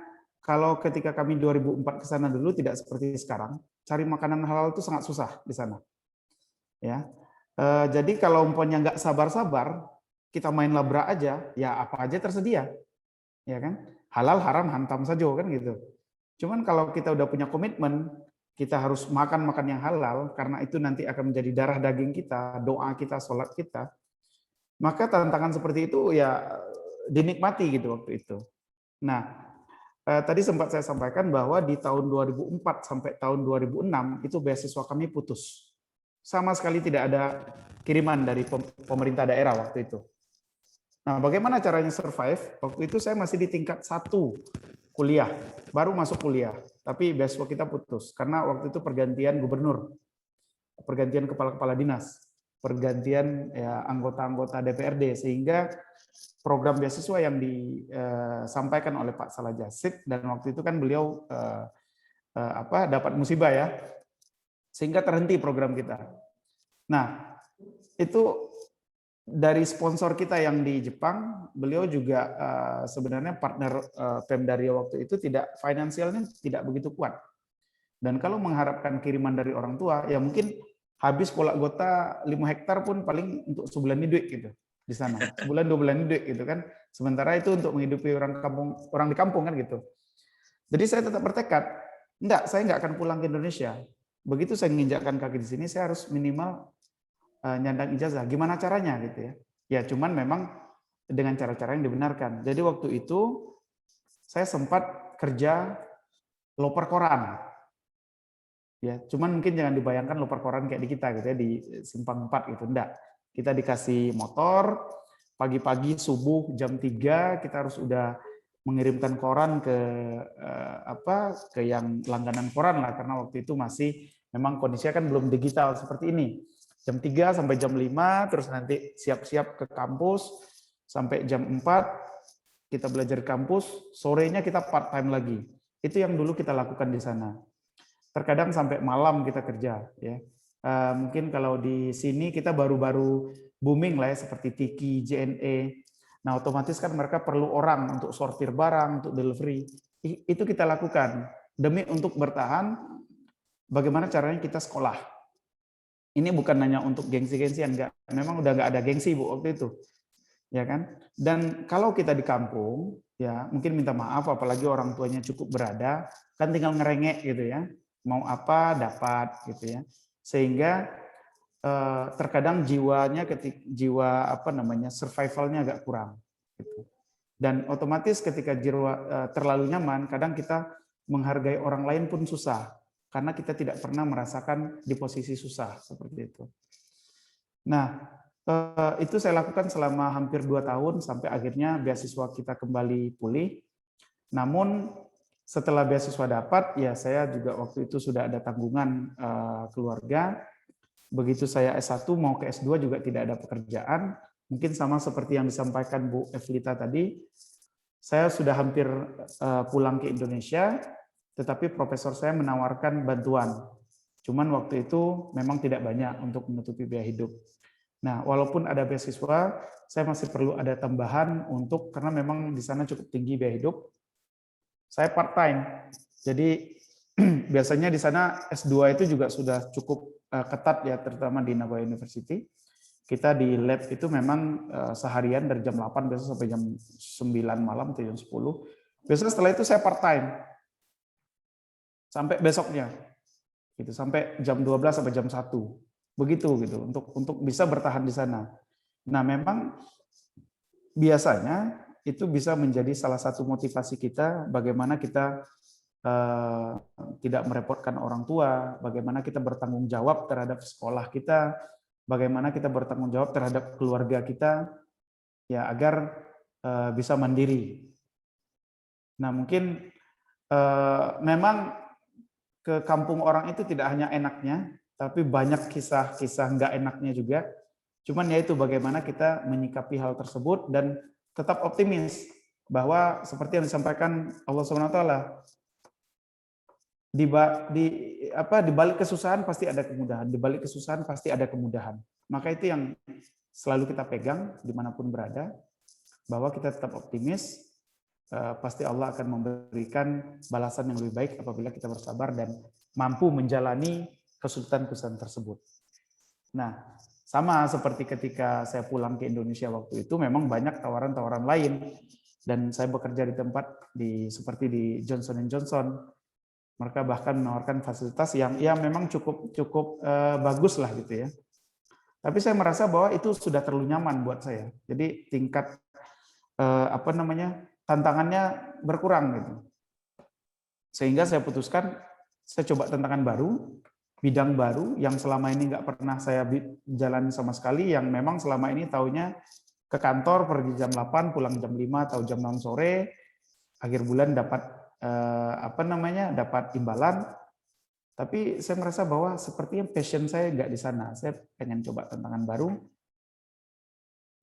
kalau ketika kami 2004 ke sana dulu tidak seperti sekarang, cari makanan halal itu sangat susah di sana. Ya, jadi kalau umpamanya nggak sabar-sabar, kita main labrak aja, ya apa aja tersedia, ya kan? Halal haram hantam saja kan gitu. Cuman kalau kita udah punya komitmen, kita harus makan yang halal karena itu nanti akan menjadi darah daging kita, doa kita, sholat kita. Maka tantangan seperti itu ya dinikmati gitu waktu itu. Nah. Tadi sempat saya sampaikan bahwa di tahun 2004 sampai tahun 2006 itu beasiswa kami putus. Sama sekali tidak ada kiriman dari pemerintah daerah waktu itu. Nah, bagaimana caranya survive? Waktu itu saya masih di tingkat 1 kuliah, baru masuk kuliah. Tapi beasiswa kita putus karena waktu itu pergantian gubernur, pergantian kepala-kepala dinas, pergantian ya, anggota-anggota DPRD, sehingga program beasiswa yang disampaikan oleh Pak Salah Jasid dan waktu itu kan beliau dapat musibah ya, sehingga terhenti program kita. Nah itu dari sponsor kita yang di Jepang, beliau juga sebenarnya partner Pemda Riau waktu itu finansialnya tidak begitu kuat. Dan kalau mengharapkan kiriman dari orang tua, ya mungkin habis pola gota 5 hektar pun paling untuk sebulan ini duit gitu di sana. Sebulan 2 bulan ini duit gitu kan. Sementara itu untuk menghidupi orang di kampung kan gitu. Jadi saya tetap bertekad, saya nggak akan pulang ke Indonesia. Begitu saya menginjakkan kaki di sini, saya harus minimal nyandang ijazah. Gimana caranya gitu ya? Ya cuman memang dengan cara-cara yang dibenarkan. Jadi waktu itu saya sempat kerja loper koran. Ya, cuman mungkin jangan dibayangkan loper koran kayak di kita gitu ya, di Simpang 4 gitu. Enggak. Kita dikasih motor, pagi-pagi subuh jam 3 kita harus udah mengirimkan koran ke ke yang langganan koran lah, karena waktu itu masih memang kondisinya kan belum digital seperti ini. Jam 3 sampai jam 5, terus nanti siap-siap ke kampus, sampai jam 4 kita belajar kampus, sorenya kita part time lagi. Itu yang dulu kita lakukan di sana. Terkadang sampai malam kita kerja. Ya. Mungkin kalau di sini kita baru-baru booming lah ya, seperti Tiki, JNE. Nah otomatis kan mereka perlu orang untuk sortir barang, untuk delivery. Itu kita lakukan. Demi untuk bertahan, bagaimana caranya kita sekolah. Ini bukan hanya untuk gengsi-gengsian, enggak. Memang udah nggak ada gengsi Bu waktu itu, ya kan? Dan kalau kita di kampung, ya mungkin minta maaf, apalagi orang tuanya cukup berada, kan tinggal ngerengek gitu ya, mau apa dapat gitu ya, sehingga terkadang jiwa survivalnya agak kurang. Gitu. Dan otomatis ketika jiwa terlalu nyaman, kadang kita menghargai orang lain pun susah. Karena kita tidak pernah merasakan di posisi susah seperti itu. Nah, itu saya lakukan selama hampir 2 tahun sampai akhirnya beasiswa kita kembali pulih. Namun setelah beasiswa dapat, ya saya juga waktu itu sudah ada tanggungan keluarga. Begitu saya S1 mau ke S2 juga tidak ada pekerjaan. Mungkin sama seperti yang disampaikan Bu Evlita tadi, saya sudah hampir pulang ke Indonesia. Tetapi profesor saya menawarkan bantuan. Cuman waktu itu memang tidak banyak untuk menutupi biaya hidup. Nah, walaupun ada beasiswa, saya masih perlu ada tambahan karena memang di sana cukup tinggi biaya hidup. Saya part time. Jadi biasanya di sana S2 itu juga sudah cukup ketat ya, terutama di Nagoya University. Kita di lab itu memang seharian dari jam 8 biasa sampai jam 9 malam atau jam 10. Biasanya setelah itu saya part time. Sampai besoknya gitu, sampai jam 12 sampai jam 1 begitu gitu untuk bisa bertahan di sana. Nah memang biasanya itu bisa menjadi salah satu motivasi kita bagaimana kita tidak merepotkan orang tua, bagaimana kita bertanggung jawab terhadap sekolah kita, bagaimana kita bertanggung jawab terhadap keluarga kita ya agar bisa mandiri. Nah mungkin memang ke kampung orang itu tidak hanya enaknya, tapi banyak kisah-kisah nggak enaknya juga. Cuman ya itu bagaimana kita menyikapi hal tersebut dan tetap optimis bahwa seperti yang disampaikan Allah SWT, di balik kesusahan pasti ada kemudahan, di balik kesusahan pasti ada kemudahan. Maka itu yang selalu kita pegang dimanapun berada, bahwa kita tetap optimis. Pasti Allah akan memberikan balasan yang lebih baik apabila kita bersabar dan mampu menjalani kesulitan-kesulitan tersebut. Nah, sama seperti ketika saya pulang ke Indonesia waktu itu, memang banyak tawaran-tawaran lain dan saya bekerja di tempat seperti di Johnson & Johnson. Mereka bahkan menawarkan fasilitas yang ya memang cukup bagus lah gitu ya. Tapi saya merasa bahwa itu sudah terlalu nyaman buat saya. Jadi tingkat tantangannya berkurang gitu. Sehingga saya putuskan saya coba tantangan baru, bidang baru yang selama ini nggak pernah saya jalani sama sekali, yang memang selama ini taunya ke kantor pergi jam 8, pulang jam 5 atau jam 6 sore, akhir bulan dapat dapat imbalan. Tapi saya merasa bahwa sepertinya passion saya nggak di sana. Saya pengen coba tantangan baru.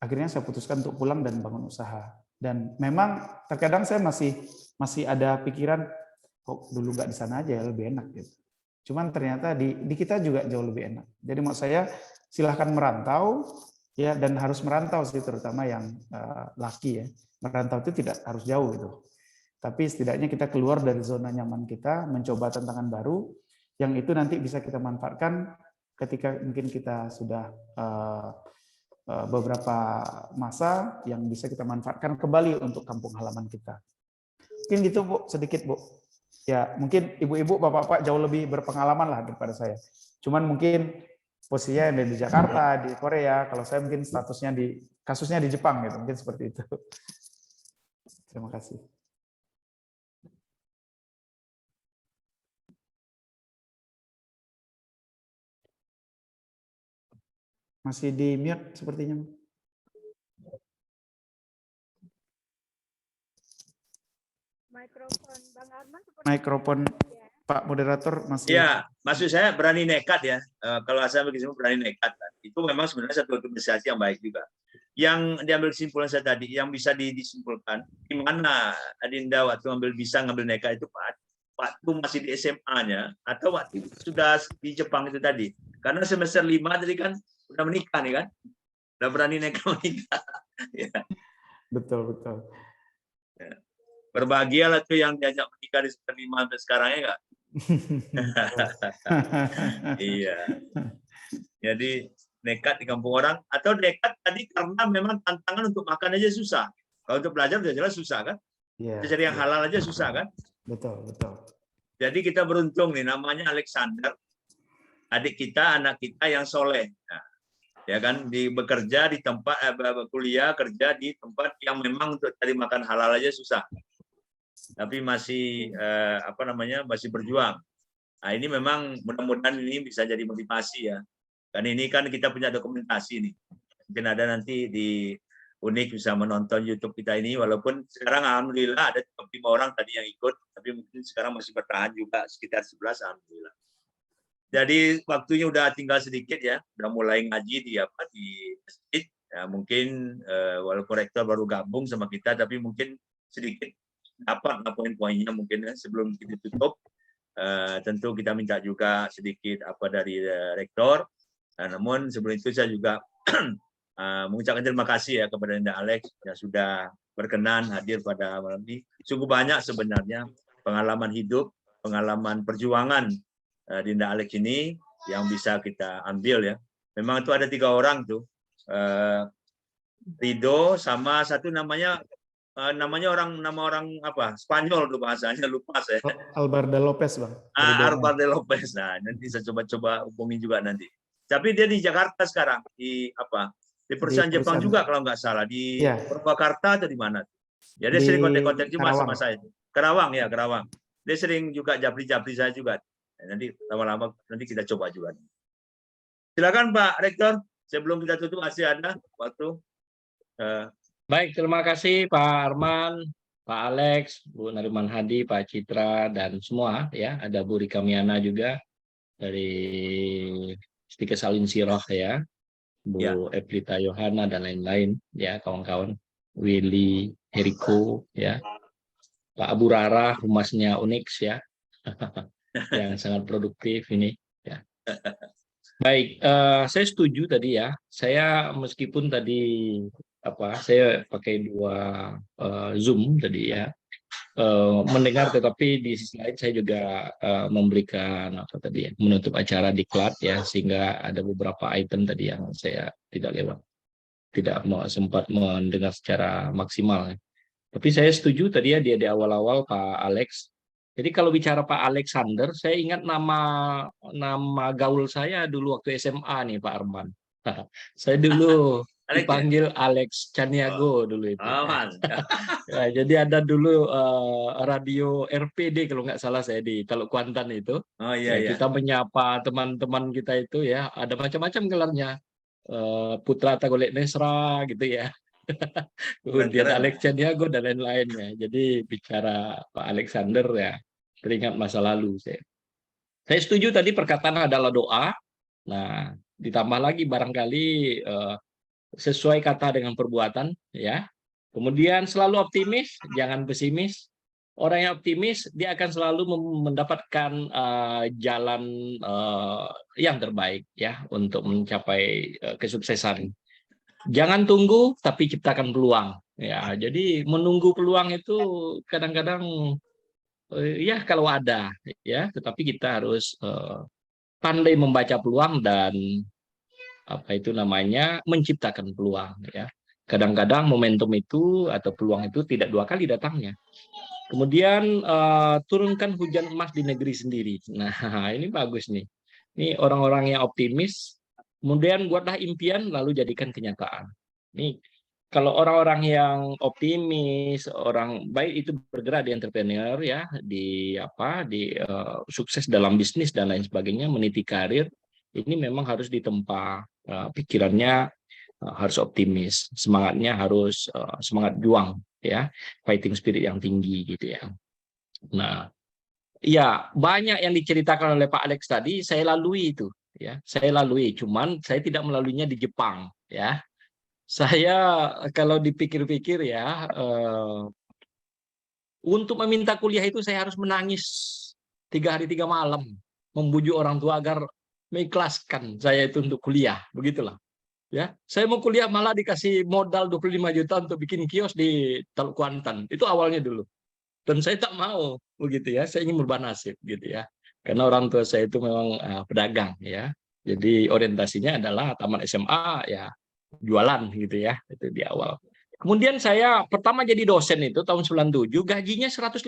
Akhirnya saya putuskan untuk pulang dan bangun usaha. Dan memang terkadang saya masih ada pikiran, kok dulu nggak di sana aja lebih enak gitu. Cuman ternyata di kita juga jauh lebih enak. Jadi maksud saya silahkan merantau, Ya, dan harus merantau sih, terutama yang laki ya. Merantau itu tidak harus jauh gitu. Tapi setidaknya kita keluar dari zona nyaman kita, mencoba tantangan baru, yang itu nanti bisa kita manfaatkan ketika mungkin kita sudah beberapa masa yang bisa kita manfaatkan kembali untuk kampung halaman kita. Mungkin gitu Bu, sedikit Bu. Ya, mungkin ibu-ibu, bapak-bapak jauh lebih berpengalaman lah daripada saya. Cuman mungkin posisinya ada di Jakarta, di Korea, kalau saya mungkin statusnya kasusnya di Jepang gitu, mungkin seperti itu. Terima kasih. Masih di mute sepertinya. Mikrofon Bang Arman seperti Mikrofon ya. Pak Moderator masih. Ya, maksud saya berani nekat ya. Kalau saya begitu berani nekat, itu memang sebenarnya satu organisasi yang baik juga. Yang diambil kesimpulan saya tadi, yang bisa disimpulkan, di mana Adinda waktu bisa ngambil nekat itu waktu masih di SMA-nya atau waktu sudah di Jepang itu tadi. Karena semester 5 tadi kan udah menikah nih kan, udah berani nekat menikah. Ya. Betul, betul. Berbahagialah tuh yang diajak menikah di semester 5 sampai sekarang ya enggak? Iya. Jadi nekat di kampung orang atau nekat tadi karena memang tantangan untuk makan aja susah. Kalau untuk belajar sudah jelas susah kan? Iya. Cari yang halal aja susah kan? Betul, betul. Jadi kita beruntung nih, namanya Alexander, adik kita, anak kita yang soleh. Nah, ya kan, bekerja di tempat kuliah, kerja di tempat yang memang untuk cari makan halal aja susah. Tapi masih masih berjuang. Nah, ini memang mudah-mudahan ini bisa jadi motivasi ya. Kan ini kan kita punya dokumentasi nih. Mungkin ada nanti di Unik bisa menonton YouTube kita ini, walaupun sekarang alhamdulillah ada 5 orang tadi yang ikut, tapi mungkin sekarang masih bertahan juga sekitar 11 alhamdulillah. Jadi waktunya udah tinggal sedikit ya, udah mulai ngaji di masjid. Ya, mungkin walaupun rektor baru gabung sama kita, tapi mungkin sedikit dapat poin-poinnya mungkin ya, sebelum kita tutup. Tentu kita minta juga sedikit dari rektor. Namun sebelum itu saya juga mengucapkan terima kasih ya kepada Dinda Alex yang sudah berkenan hadir pada malam ini. Sungguh banyak sebenarnya pengalaman hidup, pengalaman perjuangan Dinda Alex ini yang bisa kita ambil ya. Memang itu ada 3 orang tuh, Rido sama satu nama orang apa Spanyol tuh bahasanya, lupa saya. Albarda Lopez Bang. Albarda Lopez. Nah, nanti saya coba hubungin juga nanti. Tapi dia di Jakarta sekarang di perusahaan Jepang juga kalau nggak salah di Purwakarta atau di mana. Ya dia sering kontak-kontak juga sama saya. Karawang. Dia sering juga japri-japri saya juga. Nanti lama-lama nanti kita coba juga. Silakan Pak Rektor, sebelum kita tutup masih ada waktu. Baik, terima kasih Pak Arman, Pak Alex, Bu Nariman Hadi, Pak Citra, dan semua ya. Ada Bu Rika Miana juga dari Stika Salin Siroh ya, Bu Eplita Yohana dan lain-lain ya, kawan-kawan. Willy, Heriko ya, Pak Abu Rara, humasnya Unix ya, yang sangat produktif ini ya. Baik, saya setuju tadi ya. Saya meskipun tadi saya pakai 2 Zoom tadi ya, mendengar, tetapi di sisi lain saya juga memberikan menutup acara diklat ya, sehingga ada beberapa item tadi yang saya tidak sempat mendengar secara maksimal. Tapi saya setuju tadi ya di awal-awal Pak Alex. Jadi kalau bicara Pak Alexander, saya ingat nama gaul saya dulu waktu SMA nih Pak Arman. Saya dulu dipanggil Alex Caniago dulu itu. Ya, jadi ada dulu radio RPD kalau nggak salah saya di Teluk Kuantan itu. Kita menyapa teman-teman kita itu ya, ada macam-macam gelarnya. Putra Tagolek Nesra gitu ya. Kemudian Alex Caniago dan lain-lainnya. Jadi bicara Pak Alexander ya, teringat masa lalu saya. Saya setuju tadi perkataan adalah doa. Nah, ditambah lagi barangkali sesuai kata dengan perbuatan ya. Kemudian selalu optimis, jangan pesimis. Orang yang optimis dia akan selalu mendapatkan jalan yang terbaik ya untuk mencapai kesuksesan. Jangan tunggu, tapi ciptakan peluang. Ya, jadi menunggu peluang itu kadang-kadang ya kalau ada, ya, tetapi kita harus pandai membaca peluang dan apa itu namanya menciptakan peluang. Ya, kadang-kadang momentum itu atau peluang itu tidak 2 kali datangnya. Kemudian turunkan hujan emas di negeri sendiri. Nah, ini bagus nih. Ini orang-orang yang optimis, kemudian buatlah impian lalu jadikan kenyataan. Nih, kalau orang-orang yang optimis, orang baik itu bergerak di entrepreneur ya, di apa, di sukses dalam bisnis dan lain sebagainya, meniti karir, ini memang harus ditempa pikirannya harus optimis, semangatnya harus semangat juang ya, fighting spirit yang tinggi gitu ya. Nah, ya banyak yang diceritakan oleh Pak Alex tadi saya lalui itu ya, saya lalui, cuman saya tidak melaluinya di Jepang ya. Saya kalau dipikir-pikir ya, untuk meminta kuliah itu saya harus menangis 3 hari 3 malam, membujuk orang tua agar mengikhlaskan saya itu untuk kuliah, begitulah. Ya, saya mau kuliah malah dikasih modal 25 juta untuk bikin kios di Teluk Kuantan. Itu awalnya dulu. Dan saya tak mau begitu ya. Saya ingin berubah nasib gitu ya. Karena orang tua saya itu memang pedagang ya. Jadi orientasinya adalah tamat SMA ya jualan gitu ya. Itu di awal. Kemudian saya pertama jadi dosen itu tahun 97, gajinya 150.000.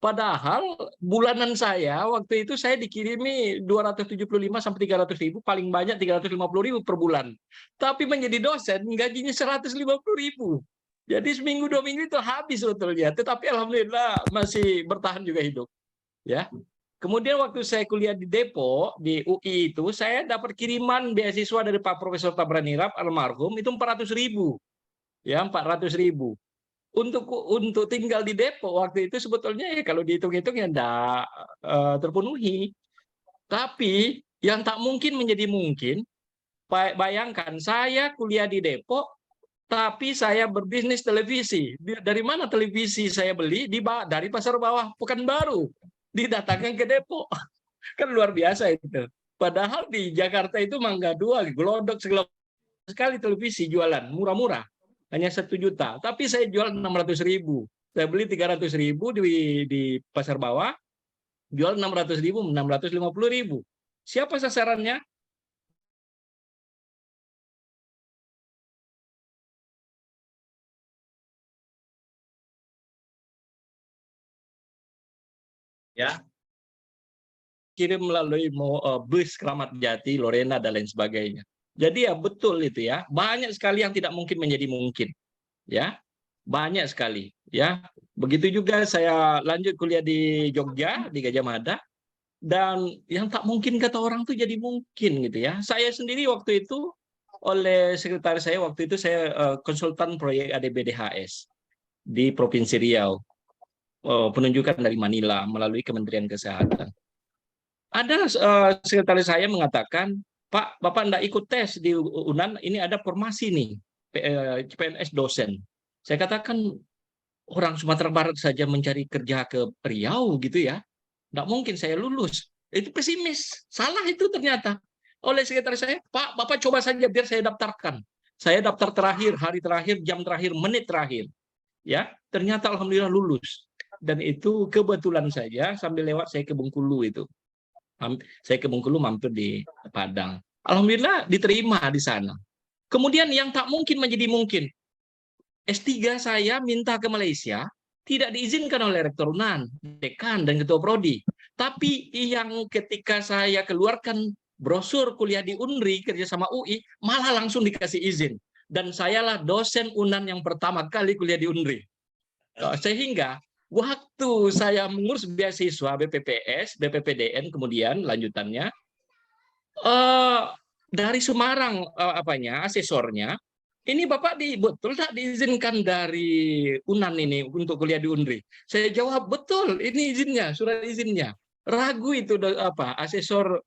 Padahal bulanan saya waktu itu saya dikirimi 275 sampai 300.000, paling banyak 350.000 per bulan. Tapi menjadi dosen gajinya 150.000. Jadi seminggu 2 minggu itu habis sebetulnya. Tetapi alhamdulillah masih bertahan juga hidup. Ya. Kemudian waktu saya kuliah di Depok di UI itu saya dapat kiriman beasiswa dari Pak Profesor Tabranirab almarhum itu 400.000. Ya, 400.000. Untuk tinggal di Depok waktu itu sebetulnya ya kalau dihitung-hitung ya tidak terpenuhi. Tapi yang tak mungkin menjadi mungkin, bayangkan saya kuliah di Depok, tapi saya berbisnis televisi. Dari mana televisi saya beli? Dari Pasar Bawah Pekanbaru, didatangkan ke Depok. Kan luar biasa itu. Padahal di Jakarta itu Mangga 2, Glodok segala sekali televisi jualan murah-murah. Hanya 1 juta, tapi saya jual 600.000. Saya beli 300.000 di Pasar Bawah, jual 600.000, 650.000. Siapa sasarannya? Ya, kirim melalui bus Kramat Jati, Lorena dan lain sebagainya. Jadi ya betul itu ya, banyak sekali yang tidak mungkin menjadi mungkin. Ya, banyak sekali ya. Begitu juga saya lanjut kuliah di Jogja di Gajah Mada, dan yang tak mungkin kata orang tuh jadi mungkin gitu ya. Saya sendiri waktu itu oleh sekretaris saya waktu itu saya konsultan proyek ADBDHS di Provinsi Riau, penunjukan dari Manila melalui Kementerian Kesehatan. Ada sekretaris saya mengatakan, Pak, Bapak tidak ikut tes di UNAN, ini ada formasi nih PNS dosen. Saya katakan orang Sumatera Barat saja mencari kerja ke Riau gitu ya, tidak mungkin saya lulus. Itu pesimis, salah itu ternyata. Oleh sekretaris saya, Pak, Bapak coba saja biar saya daftarkan. Saya daftar terakhir, hari terakhir, jam terakhir, menit terakhir. Ya, ternyata alhamdulillah lulus. Dan itu kebetulan saja sambil lewat saya ke Bengkulu itu. Saya ke Bengkulu mampir di Padang. Alhamdulillah diterima di sana. Kemudian yang tak mungkin menjadi mungkin. S3 saya minta ke Malaysia, tidak diizinkan oleh Rektor UNAN, Dekan, dan Ketua Prodi. Tapi yang ketika saya keluarkan brosur kuliah di UNRI, kerjasama UI, malah langsung dikasih izin. Dan sayalah dosen UNAN yang pertama kali kuliah di UNRI. Sehingga waktu saya mengurus beasiswa BPPS, BPPDN, kemudian lanjutannya, dari Semarang asesornya, ini Bapak betul tak diizinkan dari UNAN ini untuk kuliah di UNRI? Saya jawab, betul, ini izinnya, surat izinnya. Ragu itu asesor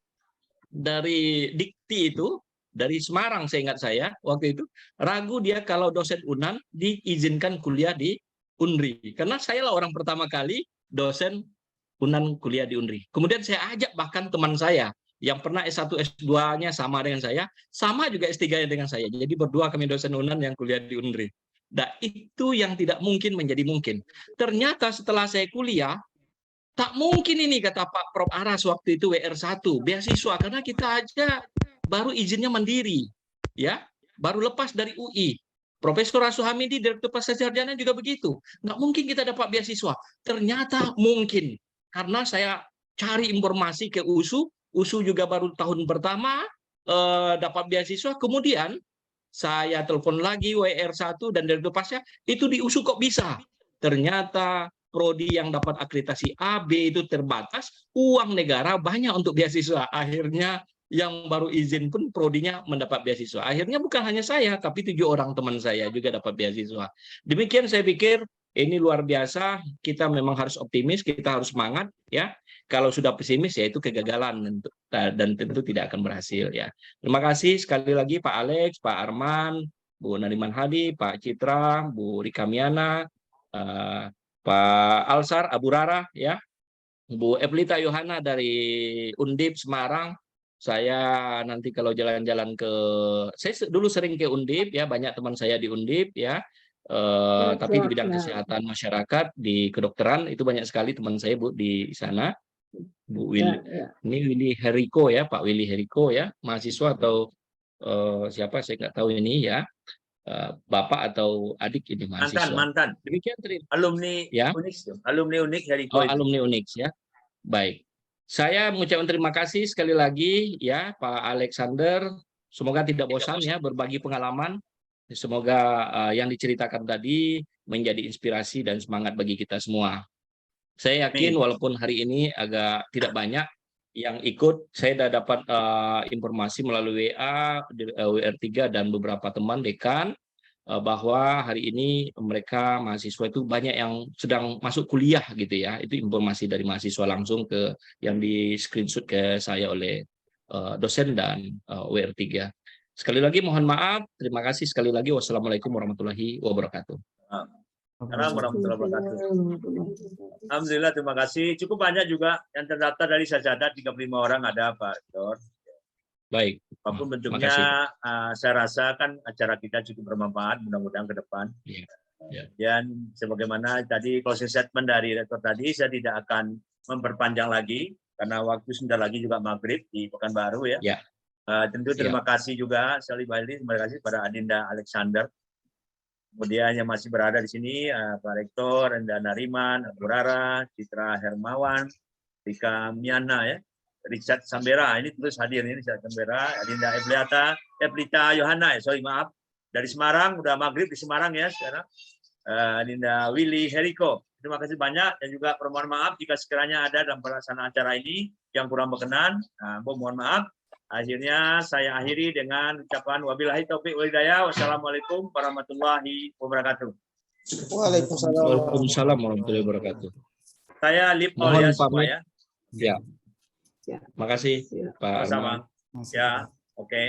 dari Dikti itu, dari Semarang saya ingat saya, waktu itu, ragu dia kalau dosen UNAN diizinkan kuliah di UNRI. Karena saya lah orang pertama kali dosen UNAN kuliah di UNRI. Kemudian saya ajak bahkan teman saya, yang pernah S1 S2-nya sama dengan saya, sama juga S3-nya dengan saya. Jadi berdua kami dosen UNAN yang kuliah di UNRI. Nah, itu yang tidak mungkin menjadi mungkin. Ternyata setelah saya kuliah, tak mungkin ini kata Pak Prof. Aras waktu itu WR1 beasiswa karena kita aja baru izinnya mandiri, ya, baru lepas dari UI. Profesor Rasul Hamidi, Direktur Pasca Sarjana juga begitu. Nggak mungkin kita dapat beasiswa. Ternyata mungkin karena saya cari informasi ke USU juga baru tahun pertama dapat beasiswa. Kemudian saya telepon lagi WR1 dan Direktur Pasca, itu di USU kok bisa? Ternyata prodi yang dapat akreditasi A, B itu terbatas, uang negara banyak untuk beasiswa. Akhirnya yang baru izin pun prodinya mendapat beasiswa. Akhirnya bukan hanya saya, tapi 7 orang teman saya juga dapat beasiswa. Demikian saya pikir ini luar biasa. Kita memang harus optimis, kita harus semangat, ya. Kalau sudah pesimis ya itu kegagalan dan tentu tidak akan berhasil, ya. Terima kasih sekali lagi Pak Alex, Pak Arman, Bu Nariman Hadi, Pak Citra, Bu Rika Miana, Pak Alsar Abu Rara, ya, Bu Eplita Yohana dari Undip Semarang. Saya nanti kalau jalan-jalan saya dulu sering ke Undip, ya, banyak teman saya di Undip, ya. Tapi di bidang kesehatan masyarakat, di kedokteran itu banyak sekali teman saya, Bu, di sana. Bu Willy, ini Willy Heriko, ya, Pak Willy Heriko, ya, mahasiswa atau siapa saya nggak tahu ini, ya. Bapak atau adik ini mahasiswa. Mantan. Demikian alumni, ya. Unix, alumni Unix Heriko. Alumni Unix, ya. Baik. Saya mengucapkan terima kasih sekali lagi, ya, Pak Alexander. Semoga tidak bosan, ya, berbagi pengalaman. Semoga yang diceritakan tadi menjadi inspirasi dan semangat bagi kita semua. Saya yakin walaupun hari ini agak tidak banyak yang ikut, saya sudah dapat informasi melalui WA, WR3 dan beberapa teman dekan bahwa hari ini mereka mahasiswa itu banyak yang sedang masuk kuliah gitu, ya. Itu informasi dari mahasiswa langsung yang di screenshot ke saya oleh dosen dan WR3. Sekali lagi mohon maaf, terima kasih sekali lagi. Wassalamualaikum warahmatullahi wabarakatuh. Alhamdulillah, terima kasih. Cukup banyak juga yang terdaftar dari sajadah, 35 orang ada, Pak Dor. Baik. Apapun bentuknya, saya rasa kan acara kita cukup bermanfaat, mudah-mudahan ke depan. Dan sebagaimana tadi closing statement dari rektor tadi, saya tidak akan memperpanjang lagi, karena waktu sebentar lagi juga maghrib di Pekanbaru, ya. Tentu terima kasih juga, terima kasih pada Adinda Alexander. Kemudian yang masih berada di sini, Pak Rektor, Enda Nariman, Abu Rara, Citra Hermawan, Rika Miana, ya. Richard Sambera, ini terus hadir ini, Richard Sambera, Adinda Eplita Yohana, maaf, dari Semarang, udah maghrib di Semarang, ya, sekarang. Adinda Willy Heriko, terima kasih banyak, dan juga permohonan maaf jika sekiranya ada dalam pelaksanaan acara ini yang kurang berkenan, mohon maaf. Akhirnya saya akhiri dengan ucapan wabillahi taufiq wal hidayah. Wassalamualaikum warahmatullahi wabarakatuh. Waalaikumsalam warahmatullahi wabarakatuh. Saya Lip Aulia semua, ya. Ya. Makasih Pak Arman. Ya, oke.